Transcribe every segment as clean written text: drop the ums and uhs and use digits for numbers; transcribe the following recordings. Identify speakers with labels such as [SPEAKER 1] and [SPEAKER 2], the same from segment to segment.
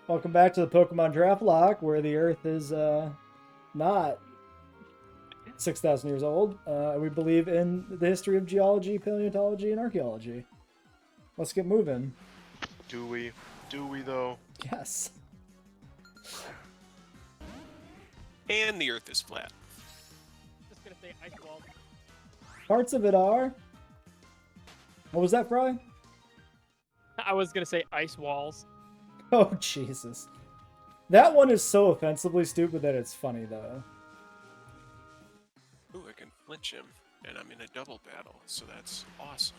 [SPEAKER 1] Welcome back to the Pokemon Draftlocke, where the Earth is not 6,000 years old. We believe in the history of geology, paleontology, and archaeology. Let's get moving.
[SPEAKER 2] Do we? Do we, though?
[SPEAKER 1] Yes.
[SPEAKER 3] And the Earth is flat.
[SPEAKER 4] Just gonna say ice wall.
[SPEAKER 1] Parts of it are. What was that, Fry?
[SPEAKER 4] I was gonna say ice walls.
[SPEAKER 1] Oh, Jesus. That one is so offensively stupid that it's funny, though.
[SPEAKER 3] Ooh, I can flinch him, and I'm in a double battle, so that's awesome.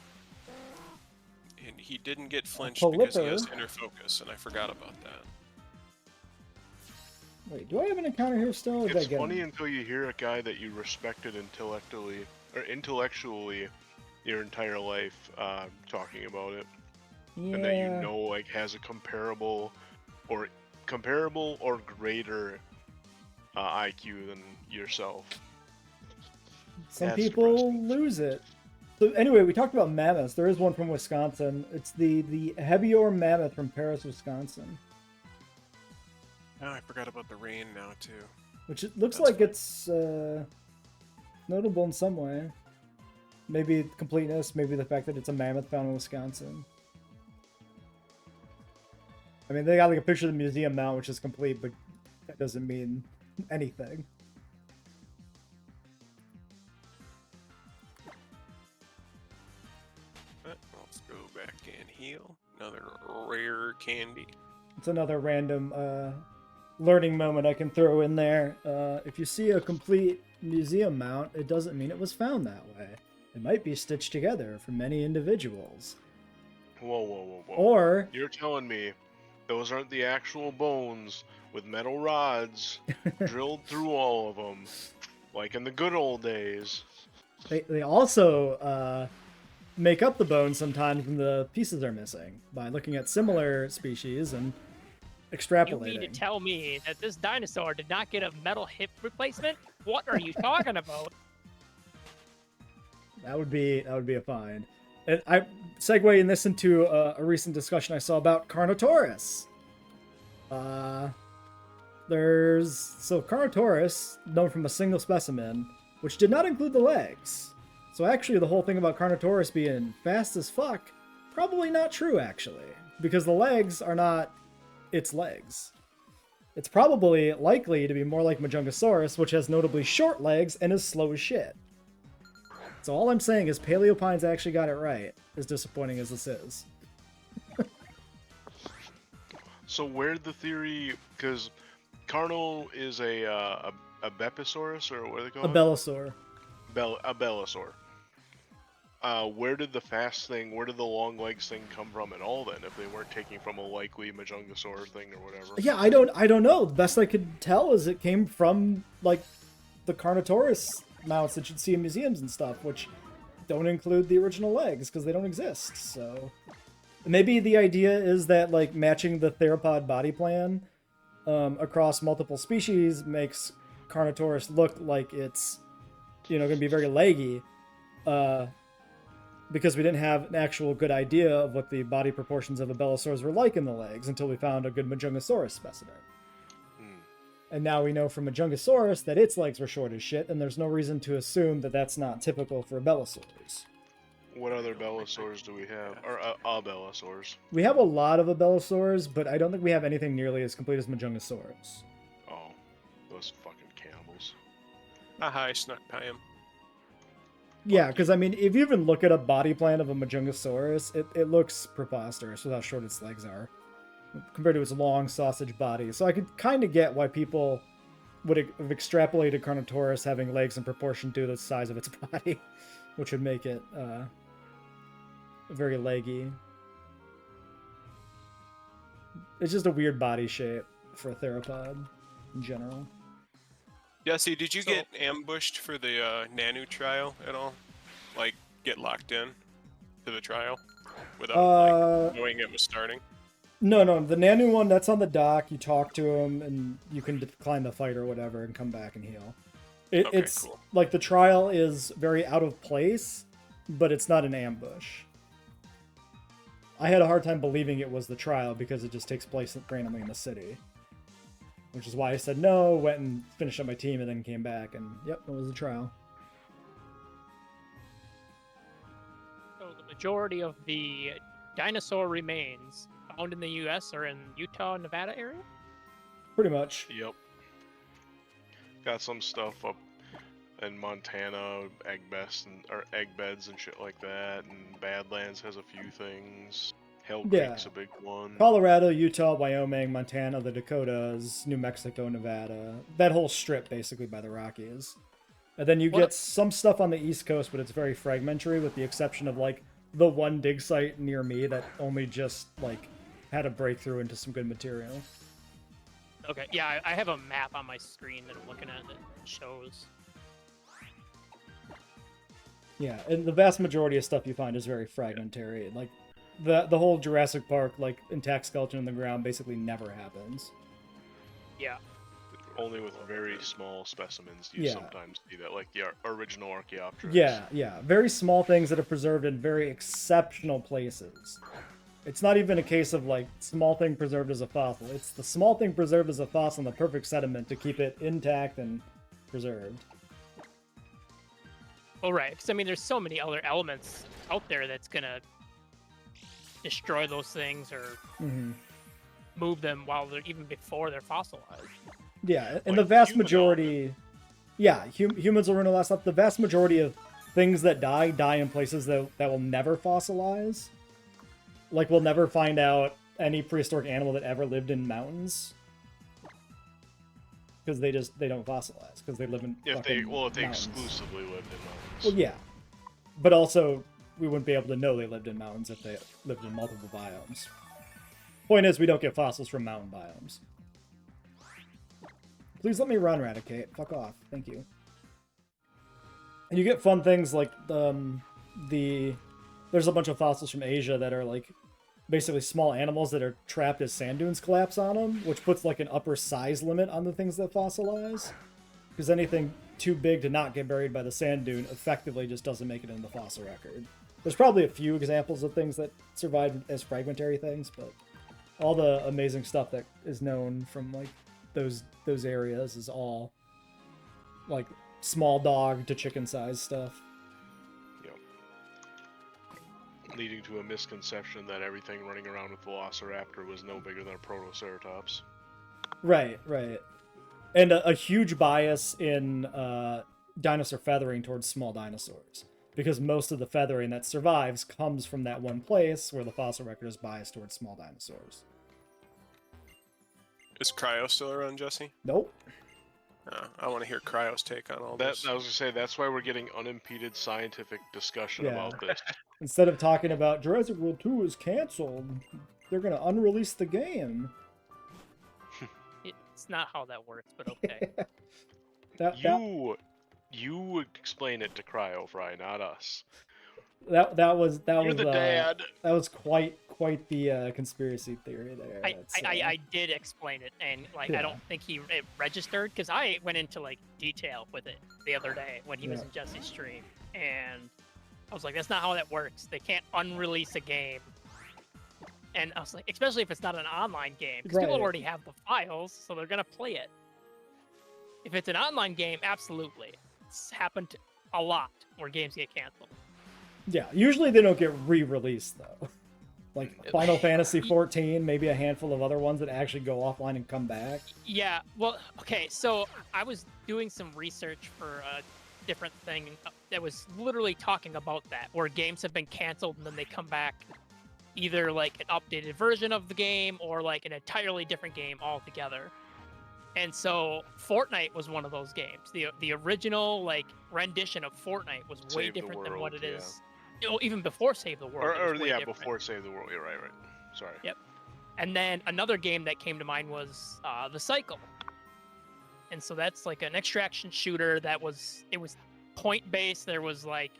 [SPEAKER 3] And he didn't get flinched because he has inner focus, and I forgot about that.
[SPEAKER 1] Wait, do I have an encounter here still?
[SPEAKER 2] It's funny until you hear a guy that you respected intellectually your entire life talking about it.
[SPEAKER 1] Yeah.
[SPEAKER 2] And that you know like has a comparable or greater IQ than yourself.
[SPEAKER 1] Some people lose it. So anyway, we talked about mammoths. There is one from Wisconsin. It's the Hebior mammoth from Paris, Wisconsin.
[SPEAKER 3] Oh, I forgot about the rain now too.
[SPEAKER 1] Which it looks like it's notable in some way. Maybe completeness, maybe the fact that it's a mammoth found in Wisconsin. I mean, they got like a picture of the museum now, which is complete, but that doesn't mean anything.
[SPEAKER 3] Let's go back and heal. Another rare candy.
[SPEAKER 1] It's another random learning moment I can throw in there. If you see a complete museum mount, it doesn't mean it was found that way. It might be stitched together from many individuals.
[SPEAKER 2] Whoa.
[SPEAKER 1] Or
[SPEAKER 2] you're telling me those aren't the actual bones with metal rods drilled through all of them, like in the good old days.
[SPEAKER 1] They also make up the bones sometimes when the pieces are missing by looking at similar species and extrapolating.
[SPEAKER 4] You mean to tell me that this dinosaur did not get a metal hip replacement? What are you talking about?
[SPEAKER 1] That would be a find. And I segueing this into a recent discussion I saw about Carnotaurus. So Carnotaurus, known from a single specimen, which did not include the legs. So actually the whole thing about Carnotaurus being fast as fuck, probably not true actually. Because the legs are not its legs. It's probably likely to be more like Majungasaurus, which has notably short legs and is slow as shit. So all I'm saying is Paleopines actually got it right, as disappointing as this is.
[SPEAKER 2] So where'd the theory, because Carno is a Bepisaurus, or what are they called?
[SPEAKER 1] A Belosaur.
[SPEAKER 2] A Belosaur. Where did the long legs thing come from at all then, if they weren't taking from a likely Majungasaur thing or whatever?
[SPEAKER 1] Yeah, I don't know. The best I could tell is it came from, like, the Carnotaurus mounts that you'd see in museums and stuff, which don't include the original legs, because they don't exist, so... Maybe the idea is that, like, matching the theropod body plan across multiple species makes Carnotaurus look like it's, going to be very leggy, because we didn't have an actual good idea of what the body proportions of a Belosaurus were like in the legs until we found a good Majungasaurus specimen. And now we know from Majungasaurus that its legs were short as shit, and there's no reason to assume that that's not typical for Belosaurs.
[SPEAKER 2] What other Belosaurs do we have? Or Belosaurs?
[SPEAKER 1] We have a lot of Belosaurs, but I don't think we have anything nearly as complete as Majungasaurus.
[SPEAKER 2] Oh, those fucking cannibals.
[SPEAKER 3] Aha, I snuck by him.
[SPEAKER 1] Yeah, because I mean, if you even look at a body plan of a Majungasaurus, it looks preposterous with how short its legs are compared to its long sausage body. So I could kind of get why people would have extrapolated Carnotaurus having legs in proportion to the size of its body, which would make it very leggy. It's just a weird body shape for a theropod in general.
[SPEAKER 3] Jesse, did you get ambushed for the Nanu trial at all? Like, get locked in to the trial without knowing it was starting?
[SPEAKER 1] No, the Nanu one, that's on the dock. You talk to him, and you can decline the fight or whatever and come back and heal. It's cool. Like, the trial is very out of place, but it's not an ambush. I had a hard time believing it was the trial because it just takes place randomly in the city. Which is why I said no, went and finished up my team, and then came back, and yep, it was the trial.
[SPEAKER 4] So the majority of the dinosaur remains found in the U.S. are in Utah, Nevada area?
[SPEAKER 1] Pretty much.
[SPEAKER 2] Yep. Got some stuff up in Montana, egg beds and shit like that, and Badlands has a few things. Hell Creek's a big one.
[SPEAKER 1] Colorado, Utah, Wyoming, Montana, the Dakotas, New Mexico, Nevada. That whole strip, basically, by the Rockies. And then you get some stuff on the East Coast, but it's very fragmentary, with the exception of, like, the one dig site near me that only just, like, had a breakthrough into some good material.
[SPEAKER 4] Okay, yeah, I have a map on my screen that I'm looking at that shows.
[SPEAKER 1] Yeah, and the vast majority of stuff you find is very fragmentary. Like, the whole Jurassic Park, like, intact skeleton in the ground basically never happens.
[SPEAKER 4] Yeah.
[SPEAKER 2] Only with very small specimens do you sometimes see that, like the original Archaeopteryx.
[SPEAKER 1] Yeah. Very small things that are preserved in very exceptional places. It's not even a case of, like, small thing preserved as a fossil. It's the small thing preserved as a fossil in the perfect sediment to keep it intact and preserved.
[SPEAKER 4] Well, right, because, I mean, there's so many other elements out there that's going to destroy those things or move them while they're even before they're fossilized.
[SPEAKER 1] Yeah, and the vast majority... Yeah, humans will ruin a lot of stuff. The vast majority of things that die in places that will never fossilize. Like, we'll never find out any prehistoric animal that ever lived in mountains. Because they don't fossilize, because they live in
[SPEAKER 2] if they
[SPEAKER 1] mountains.
[SPEAKER 2] exclusively lived in mountains.
[SPEAKER 1] Well, yeah. But also, we wouldn't be able to know they lived in mountains if they lived in multiple biomes. Point is, we don't get fossils from mountain biomes. Please let me run, Raticate. Fuck off. Thank you. And you get fun things like there's a bunch of fossils from Asia that are like basically small animals that are trapped as sand dunes collapse on them, which puts like an upper size limit on the things that fossilize. Because anything too big to not get buried by the sand dune effectively just doesn't make it in the fossil record. There's probably a few examples of things that survive as fragmentary things, but all the amazing stuff that is known from like those areas is all like small dog to chicken size stuff.
[SPEAKER 2] Yep. Leading to a misconception that everything running around with Velociraptor was no bigger than a Protoceratops.
[SPEAKER 1] Right. And a huge bias in dinosaur feathering towards small dinosaurs. Because most of the feathering that survives comes from that one place where the fossil record is biased towards small dinosaurs.
[SPEAKER 3] Is Cryo still around, Jesse?
[SPEAKER 1] Nope.
[SPEAKER 3] I want to hear Cryo's take on all
[SPEAKER 2] That
[SPEAKER 3] this.
[SPEAKER 2] I was gonna say that's why we're getting unimpeded scientific discussion about this.
[SPEAKER 1] Instead of talking about Jurassic World 2 is canceled, they're going to unrelease the game.
[SPEAKER 4] It's not how that works, but okay.
[SPEAKER 2] You explain it to Cryo Fry, not us.
[SPEAKER 1] That was
[SPEAKER 2] You're the dad.
[SPEAKER 1] That was quite the conspiracy theory there.
[SPEAKER 4] I did explain it, and like I don't think it registered because I went into like detail with it the other day when he was in Jesse's stream, and I was like, that's not how that works. They can't unrelease a game. And I was like, especially if it's not an online game, because people already have the files, so they're gonna play it. If it's an online game, absolutely. It's happened a lot where games get canceled.
[SPEAKER 1] Yeah, usually they don't get re-released though. Like Final Fantasy 14, maybe a handful of other ones that actually go offline and come back.
[SPEAKER 4] Yeah, well, okay, so I was doing some research for a different thing that was literally talking about that, where games have been canceled and then they come back either like an updated version of the game or like an entirely different game altogether. And so Fortnite was one of those games. The original like rendition of Fortnite was way
[SPEAKER 2] Save the
[SPEAKER 4] different than
[SPEAKER 2] World,
[SPEAKER 4] what it is. Even before Save the World.
[SPEAKER 2] Before Save the World. You're right. Sorry.
[SPEAKER 4] Yep. And then another game that came to mind was The Cycle. And so that's like an extraction shooter it was point-based. There was like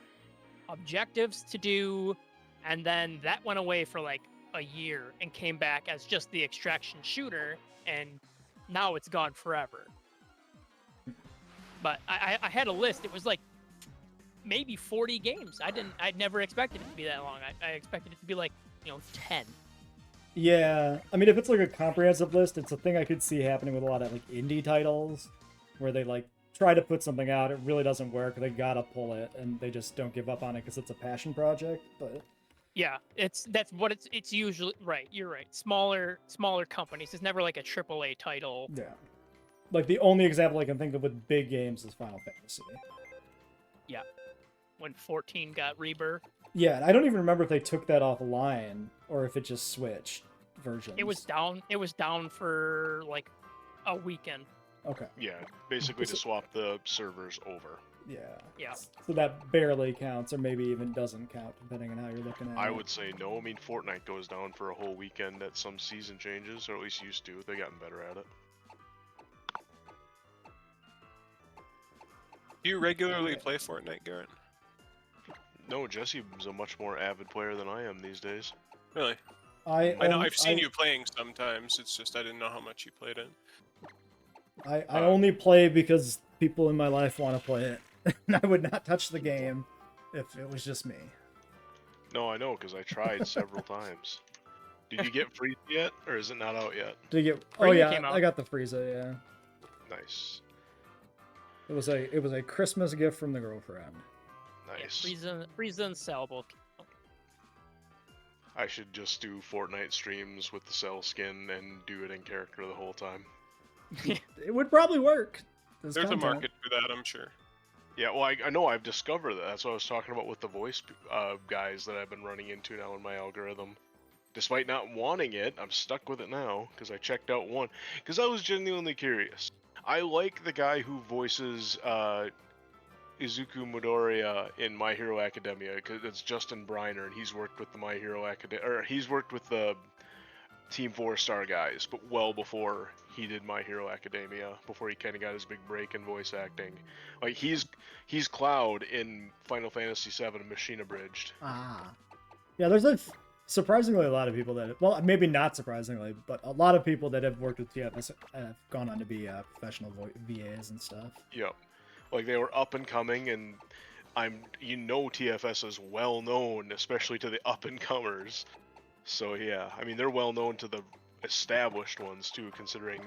[SPEAKER 4] objectives to do, and then that went away for like a year and came back as just the extraction shooter, and now it's gone forever. But I had a list. It was like maybe 40 games. I'd never expected it to be that long. I expected it to be like 10.
[SPEAKER 1] Yeah, I mean, if it's like a comprehensive list, it's a thing I could see happening with a lot of like indie titles, where they like try to put something out, it really doesn't work, they gotta pull it, and they just don't give up on it because it's a passion project. But
[SPEAKER 4] Yeah, that's what it's usually right. You're right. Smaller companies. It's never like a AAA title.
[SPEAKER 1] yeah, like the only example I can think of with big games is Final Fantasy.
[SPEAKER 4] Yeah, when 14 got Rebirth.
[SPEAKER 1] Yeah, I don't even remember if they took that offline or if it just switched versions.
[SPEAKER 4] It was down. It was down for like a weekend.
[SPEAKER 1] Okay.
[SPEAKER 2] Yeah, basically to swap the servers over.
[SPEAKER 1] Yeah.
[SPEAKER 4] Yeah.
[SPEAKER 1] So that barely counts, or maybe even doesn't count, depending on how you're looking at it.
[SPEAKER 2] I would say no. I mean, Fortnite goes down for a whole weekend at some season changes, or at least used to. They've gotten better at it.
[SPEAKER 3] Do you regularly play Fortnite, Garrett?
[SPEAKER 2] No, Jesse is a much more avid player than I am these days.
[SPEAKER 3] Really?
[SPEAKER 1] I
[SPEAKER 3] know I've seen you playing sometimes. It's just I didn't know how much you played it.
[SPEAKER 1] I only play because people in my life want to play it. I would not touch the game if it was just me.
[SPEAKER 2] No, I know, because I tried several times. Did you get Frieza yet, or is it not out yet?
[SPEAKER 1] Did you get? Oh
[SPEAKER 4] Frieza
[SPEAKER 1] yeah,
[SPEAKER 4] came out.
[SPEAKER 1] I got the Frieza. Yeah,
[SPEAKER 2] Nice.
[SPEAKER 1] it was a Christmas gift from the girlfriend.
[SPEAKER 2] Nice.
[SPEAKER 4] Yeah, Frieza and Cell.
[SPEAKER 2] I should just do Fortnite streams with the Cell skin and do it in character the whole time.
[SPEAKER 1] It would probably work.
[SPEAKER 3] There's a market for that, I'm sure.
[SPEAKER 2] Yeah, well, I know I've discovered that. That's what I was talking about with the voice guys that I've been running into now in my algorithm. Despite not wanting it, I'm stuck with it now because I checked out one. Because I was genuinely curious. I like the guy who voices Izuku Midoriya in My Hero Academia, because it's Justin Briner, and he's worked with the My Hero Academia, or he's worked with the Team 4-Star guys, but well before he did My Hero Academia, before he kind of got his big break in voice acting. Like he's Cloud in Final Fantasy VII Machine Abridged.
[SPEAKER 1] Ah, yeah. There's surprisingly a lot of people that, well, maybe not surprisingly, but a lot of people that have worked with TFS have gone on to be professional VAs and stuff.
[SPEAKER 2] Yep. Like they were up and coming, and TFS is well known, especially to the up and comers. So yeah, I mean they're well known to the established ones too, considering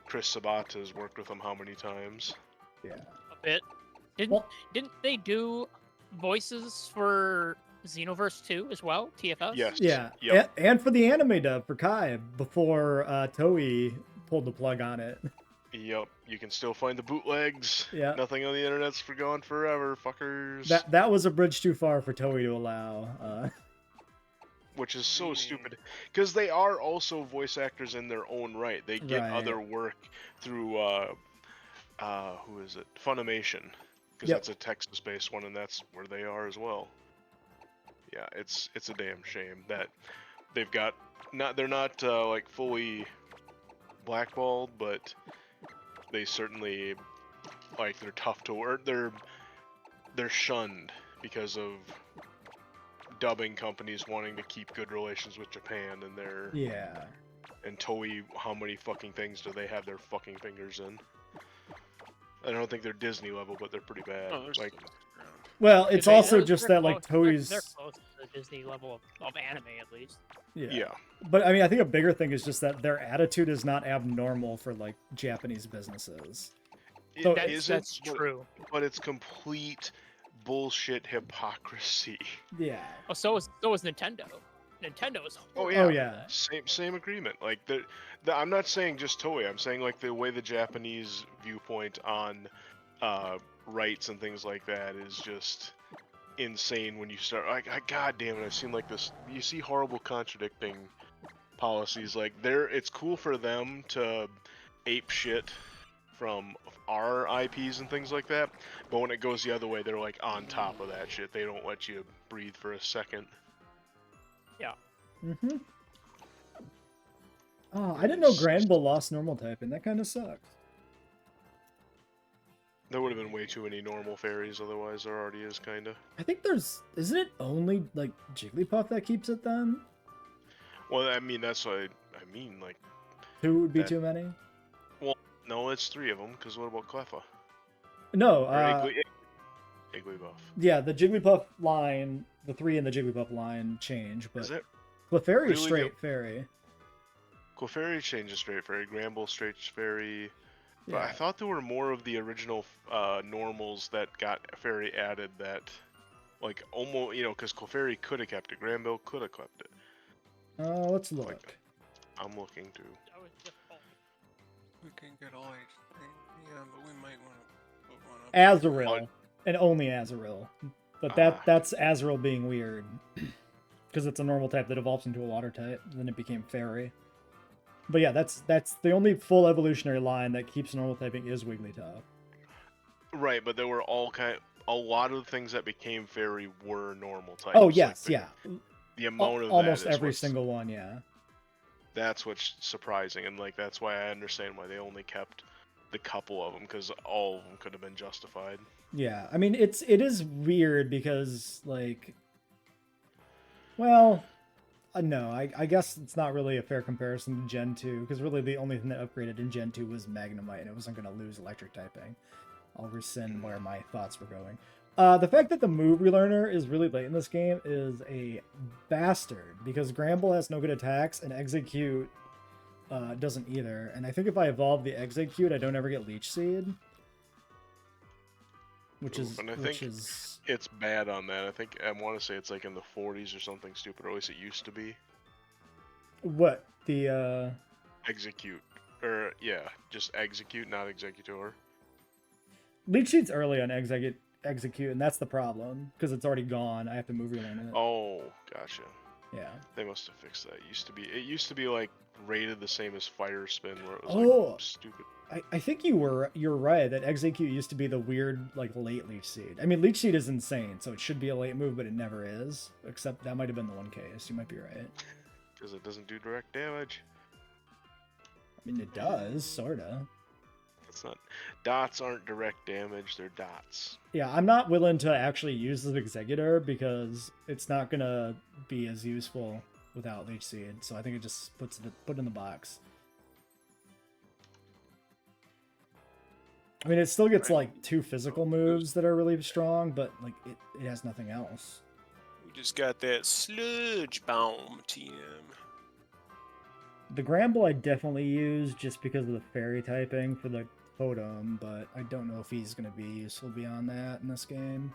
[SPEAKER 2] Chris Sabata's worked with them how many times?
[SPEAKER 1] Yeah.
[SPEAKER 4] A bit. Didn't they do voices for Xenoverse 2 as well? TFS.
[SPEAKER 2] Yes.
[SPEAKER 1] Yeah.
[SPEAKER 2] Yep.
[SPEAKER 1] And for the anime dub for Kai before Toei pulled the plug on it.
[SPEAKER 2] Yep, you can still find the bootlegs.
[SPEAKER 1] Yeah.
[SPEAKER 2] Nothing on the internet's gone forever, fuckers.
[SPEAKER 1] That was a bridge too far for Toei to allow.
[SPEAKER 2] Which is so stupid, because they are also voice actors in their own right. They get other work through who is it? Funimation, because that's a Texas-based one, and that's where they are as well. Yeah, it's a damn shame that they've got they're not like fully blackballed, but they certainly they're tough to work. They're shunned because of dubbing companies wanting to keep good relations with Japan, and and Toei, how many fucking things do they have their fucking fingers in? I don't think they're Disney level, but they're pretty bad.
[SPEAKER 3] Oh,
[SPEAKER 1] well, it's also just
[SPEAKER 4] they're
[SPEAKER 1] that like
[SPEAKER 4] close,
[SPEAKER 1] Toei's
[SPEAKER 4] they're close to the Disney level of anime at least.
[SPEAKER 2] Yeah.
[SPEAKER 1] But I mean, I think a bigger thing is just that their attitude is not abnormal for like Japanese businesses.
[SPEAKER 2] So
[SPEAKER 4] that's true.
[SPEAKER 2] But it's complete bullshit hypocrisy.
[SPEAKER 1] Yeah.
[SPEAKER 4] Oh, so is Nintendo. Nintendo is.
[SPEAKER 2] Oh yeah.
[SPEAKER 1] Oh yeah.
[SPEAKER 2] Same agreement. Like I'm not saying just Toei. I'm saying like the way the Japanese viewpoint on rights and things like that is just insane. When you start, god damn it, I've seen like this. You see horrible contradicting policies. Like it's cool for them to ape shit from our IPs and things like that, but when it goes the other way, they're like on top of that shit. They don't let you breathe for a second.
[SPEAKER 4] Yeah.
[SPEAKER 1] Mm-hmm. Oh, I didn't know Granbull lost normal typing. That kind of sucks.
[SPEAKER 2] There would have been way too many normal fairies, otherwise there already is, kinda.
[SPEAKER 1] I think isn't it only like Jigglypuff that keeps it then?
[SPEAKER 2] Well, I mean, that's what I mean, like...
[SPEAKER 1] Two would be too many?
[SPEAKER 2] Well, no, it's 3 of them, because what about Cleffa?
[SPEAKER 1] No,
[SPEAKER 2] Jigglypuff.
[SPEAKER 1] Yeah, the Jigglypuff line, the 3 in the Jigglypuff line change, but
[SPEAKER 2] Is it
[SPEAKER 1] Clefairy
[SPEAKER 2] really
[SPEAKER 1] straight fairy.
[SPEAKER 2] Clefairy changes straight fairy, Gramble straight fairy. But I
[SPEAKER 1] Yeah.
[SPEAKER 2] thought there were more of the original normals that got fairy added that, like, almost, because Clefairy could have kept it, Gramble could have kept it.
[SPEAKER 1] Let's look.
[SPEAKER 2] Like, I'm looking to.
[SPEAKER 4] That was just fun.
[SPEAKER 3] We can get all yeah, but we might want to put one up.
[SPEAKER 1] Azurill, and only Azurill. But that's Azurill being weird. Because it's a normal type that evolves into a water type, then it became fairy. But yeah, that's the only full evolutionary line that keeps normal typing is Wigglytuff.
[SPEAKER 2] Right, but there were a lot of the things that became fairy were normal types.
[SPEAKER 1] Oh yes,
[SPEAKER 2] like
[SPEAKER 1] yeah.
[SPEAKER 2] The amount of
[SPEAKER 1] almost
[SPEAKER 2] that is
[SPEAKER 1] every single one, yeah.
[SPEAKER 2] That's what's surprising, and like that's why I understand why they only kept the couple of them, because all of them could have been justified.
[SPEAKER 1] Yeah, I mean it is weird because like, well, no, I guess it's not really a fair comparison to Gen 2, because really the only thing that upgraded in Gen 2 was Magnemite, and it wasn't going to lose electric typing. I'll rescind where my thoughts were going. The fact that the move relearner is really late in this game is a bastard, because Gramble has no good attacks, and Execute doesn't either. And I think if I evolve the Execute, I don't ever get Leech Seed. Which is
[SPEAKER 2] it's bad on that. I want to say it's like in the 40s or something stupid, or at least it used to be.
[SPEAKER 1] What? The
[SPEAKER 2] Execute. Or yeah, just Execute, not Executor.
[SPEAKER 1] Leech Seed's early on Execute, and that's the problem, because it's already gone. I have to move relearn it.
[SPEAKER 2] Oh, gotcha.
[SPEAKER 1] Yeah.
[SPEAKER 2] They must have fixed that. It used to be like rated the same as Fire Spin, where it was like stupid.
[SPEAKER 1] I think you're right that Execute used to be the weird like late Leech Seed. I mean, Leech Seed is insane, so it should be a late move, but it never is. Except that might have been the one case. You might be right.
[SPEAKER 2] Because it doesn't do direct damage.
[SPEAKER 1] I mean, it does, sorta.
[SPEAKER 2] It's not. Dots aren't direct damage; they're dots.
[SPEAKER 1] Yeah, I'm not willing to actually use the Executor because it's not gonna be as useful without Leech Seed. So I think it just put it in the box. I mean, it still gets like 2 physical moves that are really strong, but like it has nothing else.
[SPEAKER 3] We just got that Sludge Bomb team.
[SPEAKER 1] The Gramble I definitely use just because of the fairy typing for the totem, but I don't know if he's going to be useful beyond that in this game.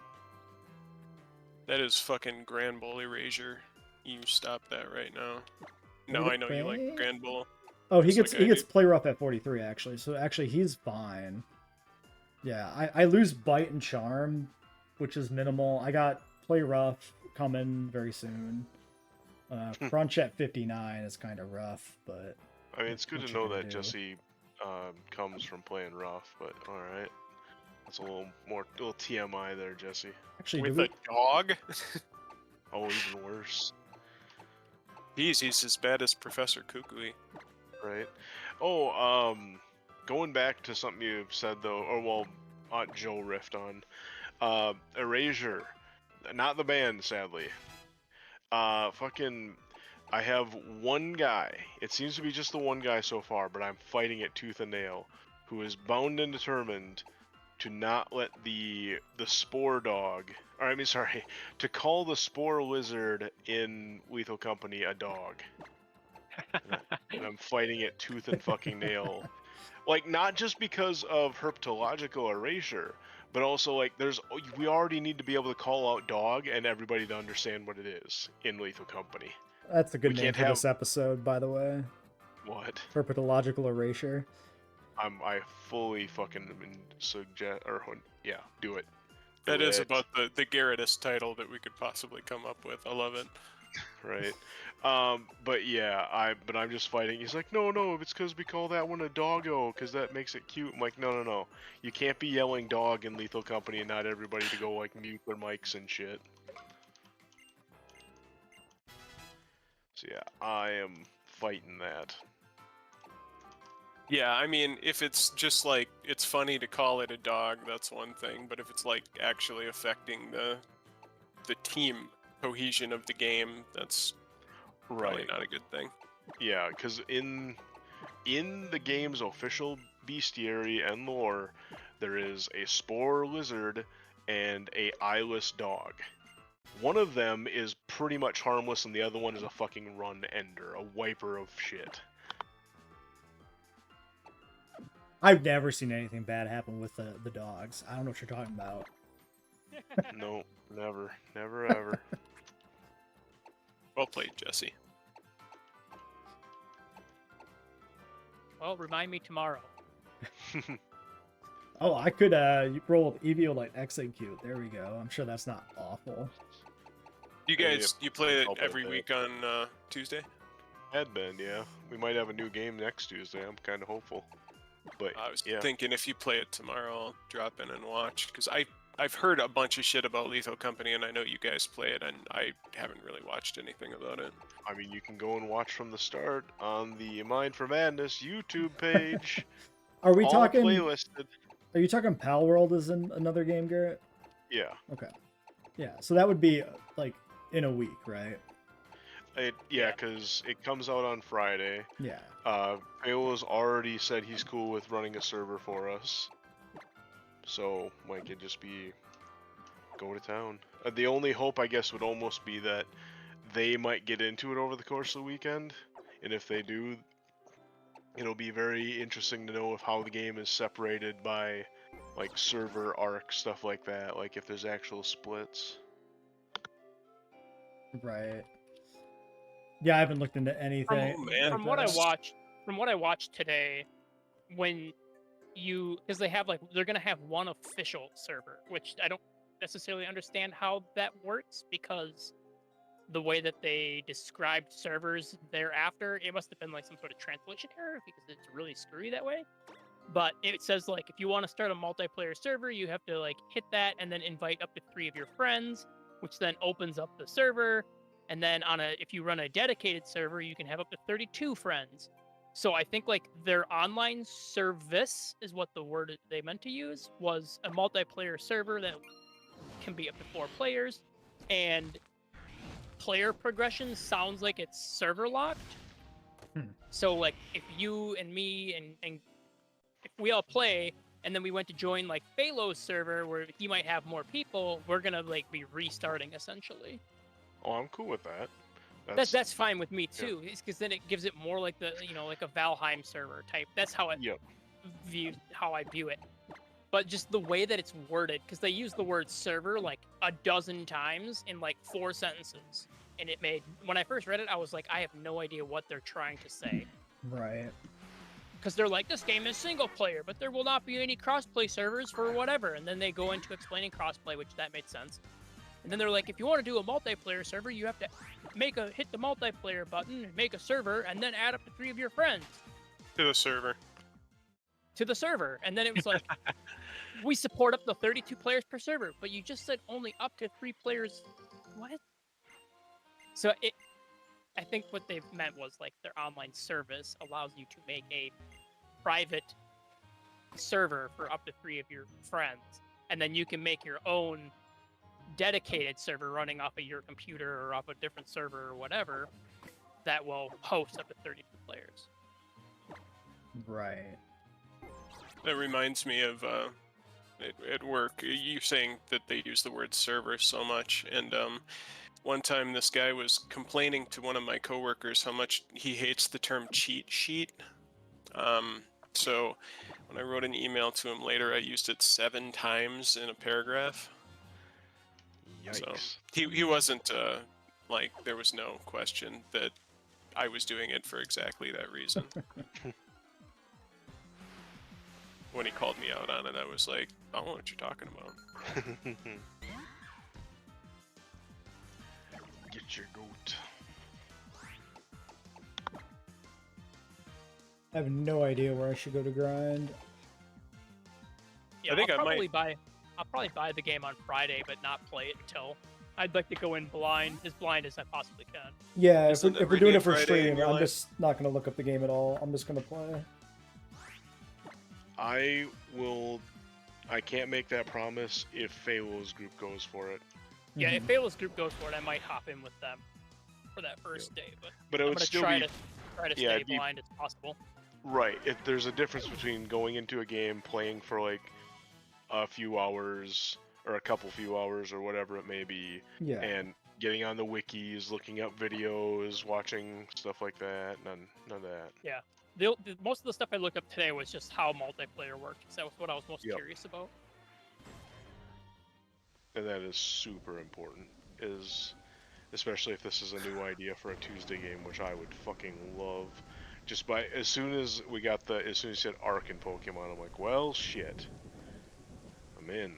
[SPEAKER 3] That is fucking Granbull Erasure. You stop that right now. No, I know you like Granbull.
[SPEAKER 1] Oh, he gets play rough at 43 actually, so actually he's fine. Yeah, I lose Bite and Charm, which is minimal. I got Play Rough coming very soon. Crunch at 59 is kind of rough, but...
[SPEAKER 2] I mean, it's good to know that Jesse comes from playing rough, but alright. That's a little TMI there, Jesse.
[SPEAKER 1] Actually,
[SPEAKER 3] with a dog?
[SPEAKER 2] Oh, even worse.
[SPEAKER 3] He's as bad as Professor Kukui.
[SPEAKER 2] Right. Oh, going back to something you said though, or well, Aunt Joe riffed on, Erasure, not the band, sadly. I have one guy. It seems to be just the one guy so far, but I'm fighting it tooth and nail, who is bound and determined to not let the spore dog, or I mean, sorry, to call the spore lizard in Lethal Company a dog. And I'm fighting it tooth and fucking nail. Like, not just because of herpetological erasure, but also, like, we already need to be able to call out dog and everybody to understand what it is in Lethal Company.
[SPEAKER 1] That's a good name for this episode, by the way.
[SPEAKER 2] What?
[SPEAKER 1] Herpetological erasure.
[SPEAKER 2] I fully fucking suggest, or yeah, do it.
[SPEAKER 3] That is about the Garrettest title that we could possibly come up with. I love it.
[SPEAKER 2] Right. But yeah, I'm just fighting. He's like, no, it's because we call that one a doggo, because that makes it cute. I'm like, no. You can't be yelling dog in Lethal Company and not everybody to go like mute their mics and shit. So yeah, I am fighting that.
[SPEAKER 3] Yeah, I mean, if it's just like, it's funny to call it a dog, that's one thing, but if it's like actually affecting the team cohesion of the game, that's probably not a good thing.
[SPEAKER 2] Yeah, because in the game's official bestiary and lore, there is a spore lizard and a eyeless dog. One of them is pretty much harmless, and the other one is a fucking run ender, a wiper of shit.
[SPEAKER 1] I've never seen anything bad happen with the dogs. I don't know what you're talking about.
[SPEAKER 2] No, never, never ever.
[SPEAKER 3] Well played, Jesse.
[SPEAKER 4] Well, remind me tomorrow.
[SPEAKER 1] Oh, I could roll with Eviolite Execute. There we go. I'm sure that's not awful.
[SPEAKER 3] You
[SPEAKER 2] Yeah,
[SPEAKER 3] guys, you play it
[SPEAKER 2] I'll play
[SPEAKER 3] every
[SPEAKER 2] that.
[SPEAKER 3] week on Tuesday?
[SPEAKER 2] Had been, yeah. We might have a new game next Tuesday. I'm kind of hopeful. But
[SPEAKER 3] I was
[SPEAKER 2] yeah,
[SPEAKER 3] thinking if you play it tomorrow, I'll drop in and watch, because I've heard a bunch of shit about Lethal Company, and I know you guys play it, and I haven't really watched anything about it.
[SPEAKER 2] I mean, you can go and watch from the start on the Mind for Madness YouTube page.
[SPEAKER 1] Are we
[SPEAKER 2] all
[SPEAKER 1] talking?
[SPEAKER 2] playlisted.
[SPEAKER 1] Are you talking Pal World is in another game, Garrett?
[SPEAKER 2] Yeah.
[SPEAKER 1] Okay. Yeah. So that would be like in a week, right?
[SPEAKER 2] Yeah,
[SPEAKER 4] Yeah.
[SPEAKER 2] because it comes out on Friday.
[SPEAKER 1] Yeah.
[SPEAKER 2] Palo's already said he's cool with running a server for us. So, might could just be go to town. The only hope, I guess, would almost be that they might get into it over the course of the weekend. And if they do, it'll be very interesting to know if how the game is separated by, like, server arc, stuff like that. Like, if there's actual splits.
[SPEAKER 1] Right. Yeah, I haven't looked into anything.
[SPEAKER 3] Oh, man.
[SPEAKER 1] like
[SPEAKER 4] From what I
[SPEAKER 1] that.
[SPEAKER 4] watched today, when because they have they're gonna have one official server, which I don't necessarily understand how that works, because the way that they described servers thereafter, it must have been like some sort of translation error, because it's really screwy that way. But it says like if you want to start a multiplayer server, you have to like hit that and then invite up to 3 of your friends, which then opens up the server. And then if you run a dedicated server, you can have up to 32 friends. So I think like their online service is what the word they meant to use, was a multiplayer server that can be up to 4 players, and player progression sounds like it's server locked. So like if you and me and if we all play and then we went to join like Phalos server where he might have more people, we're gonna like be restarting essentially.
[SPEAKER 2] Oh, I'm cool with that.
[SPEAKER 4] That's fine with me too. It's because then it gives it more like the like a Valheim server type. That's how I view it. But just the way that it's worded, because they use the word server like a dozen times in like 4 sentences, and when I first read it, I was like, I have no idea what they're trying to say.
[SPEAKER 1] Right.
[SPEAKER 4] Because they're like, this game is single player, but there will not be any crossplay servers for whatever. And then they go into explaining crossplay, which that made sense. And then they're like, if you want to do a multiplayer server, you have to hit the multiplayer button, make a server, and then add up to 3 of your friends
[SPEAKER 3] To the server.
[SPEAKER 4] to the server. And then it was like, we support up to 32 players per server, but you just said only up to 3 players. What? So I think what they've meant was like their online service allows you to make a private server for up to 3 of your friends, and then you can make your own dedicated server running off of your computer or off a different server or whatever that will host up to 32 players.
[SPEAKER 1] Right.
[SPEAKER 3] That reminds me of at work, you saying that they use the word server so much, and one time this guy was complaining to one of my coworkers how much he hates the term cheat sheet. So when I wrote an email to him later, I used it 7 times in a paragraph.
[SPEAKER 2] Yikes.
[SPEAKER 3] So he wasn't like, there was no question that I was doing it for exactly that reason. When he called me out on it, I was like, I don't know what you're talking about.
[SPEAKER 2] Get your goat.
[SPEAKER 1] I have no idea where I should go to grind.
[SPEAKER 4] Yeah,
[SPEAKER 3] I think
[SPEAKER 4] I'll
[SPEAKER 3] I might-
[SPEAKER 4] probably buy the game on Friday, but not play it until. I'd like to go in as blind as I possibly can.
[SPEAKER 1] Yeah, if
[SPEAKER 3] Isn't
[SPEAKER 1] we're
[SPEAKER 3] every
[SPEAKER 1] doing
[SPEAKER 3] day
[SPEAKER 1] it for
[SPEAKER 3] Friday in
[SPEAKER 1] stream,
[SPEAKER 3] your
[SPEAKER 1] I'm
[SPEAKER 3] life?
[SPEAKER 1] just not going to look up the game at all. I'm just going to play.
[SPEAKER 2] I can't make that promise if Phalos group goes for it.
[SPEAKER 4] Yeah,
[SPEAKER 1] Mhm.
[SPEAKER 4] if Phalos group goes for it, I might hop in with them for that first day. But
[SPEAKER 2] It
[SPEAKER 4] I'm
[SPEAKER 2] would
[SPEAKER 4] gonna
[SPEAKER 2] still
[SPEAKER 4] try
[SPEAKER 2] be
[SPEAKER 4] to
[SPEAKER 2] yeah,
[SPEAKER 4] stay
[SPEAKER 2] it'd be-
[SPEAKER 4] blind as possible.
[SPEAKER 2] right. There's a difference between going into a game, playing for like a few hours, or a couple few hours or whatever it may be,
[SPEAKER 1] Yeah.
[SPEAKER 2] and getting on the wikis, looking up videos, watching stuff like that. None of that.
[SPEAKER 4] Yeah. Most of the stuff I looked up today was just how multiplayer worked. So that was what I was most
[SPEAKER 2] Yep.
[SPEAKER 4] curious about.
[SPEAKER 2] And that is super important. Especially if this is a new idea for a Tuesday game, which I would fucking love. Just as soon as you said Arc and Pokemon, I'm like, well, shit. I'm in.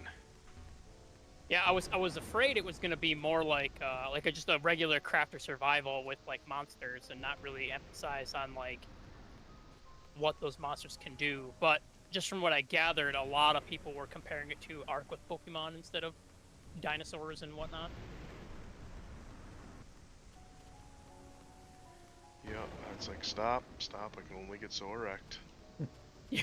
[SPEAKER 4] Yeah, I was afraid it was gonna be more like just a regular craft or survival with like monsters and not really emphasize on like what those monsters can do. But just from what I gathered, a lot of people were comparing it to Ark with Pokemon instead of dinosaurs and whatnot.
[SPEAKER 2] Yeah, it's like, stop, I can only get so erect.
[SPEAKER 4] Yeah.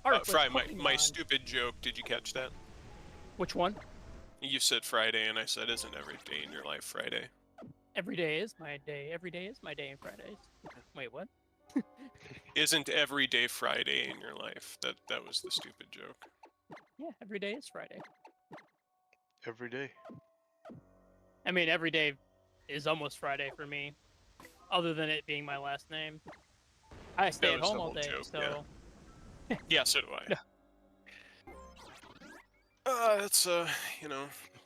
[SPEAKER 4] Ark with
[SPEAKER 3] Fry, my
[SPEAKER 4] Pokemon.
[SPEAKER 3] stupid joke, did you catch that?
[SPEAKER 4] Which one?
[SPEAKER 3] You said Friday, and I said, isn't every day in your life Friday?
[SPEAKER 4] Every day is my day. Every day is my day. Fridays. Wait, what?
[SPEAKER 3] Isn't every day Friday in your life? That was the stupid joke.
[SPEAKER 4] Yeah, every day is Friday.
[SPEAKER 2] Every day.
[SPEAKER 4] I mean, every day is almost Friday for me, other than it being my last name. I stay at
[SPEAKER 3] was
[SPEAKER 4] home
[SPEAKER 3] the
[SPEAKER 4] all
[SPEAKER 3] whole
[SPEAKER 4] day,
[SPEAKER 3] joke,
[SPEAKER 4] so
[SPEAKER 3] Yeah, so do I. It's a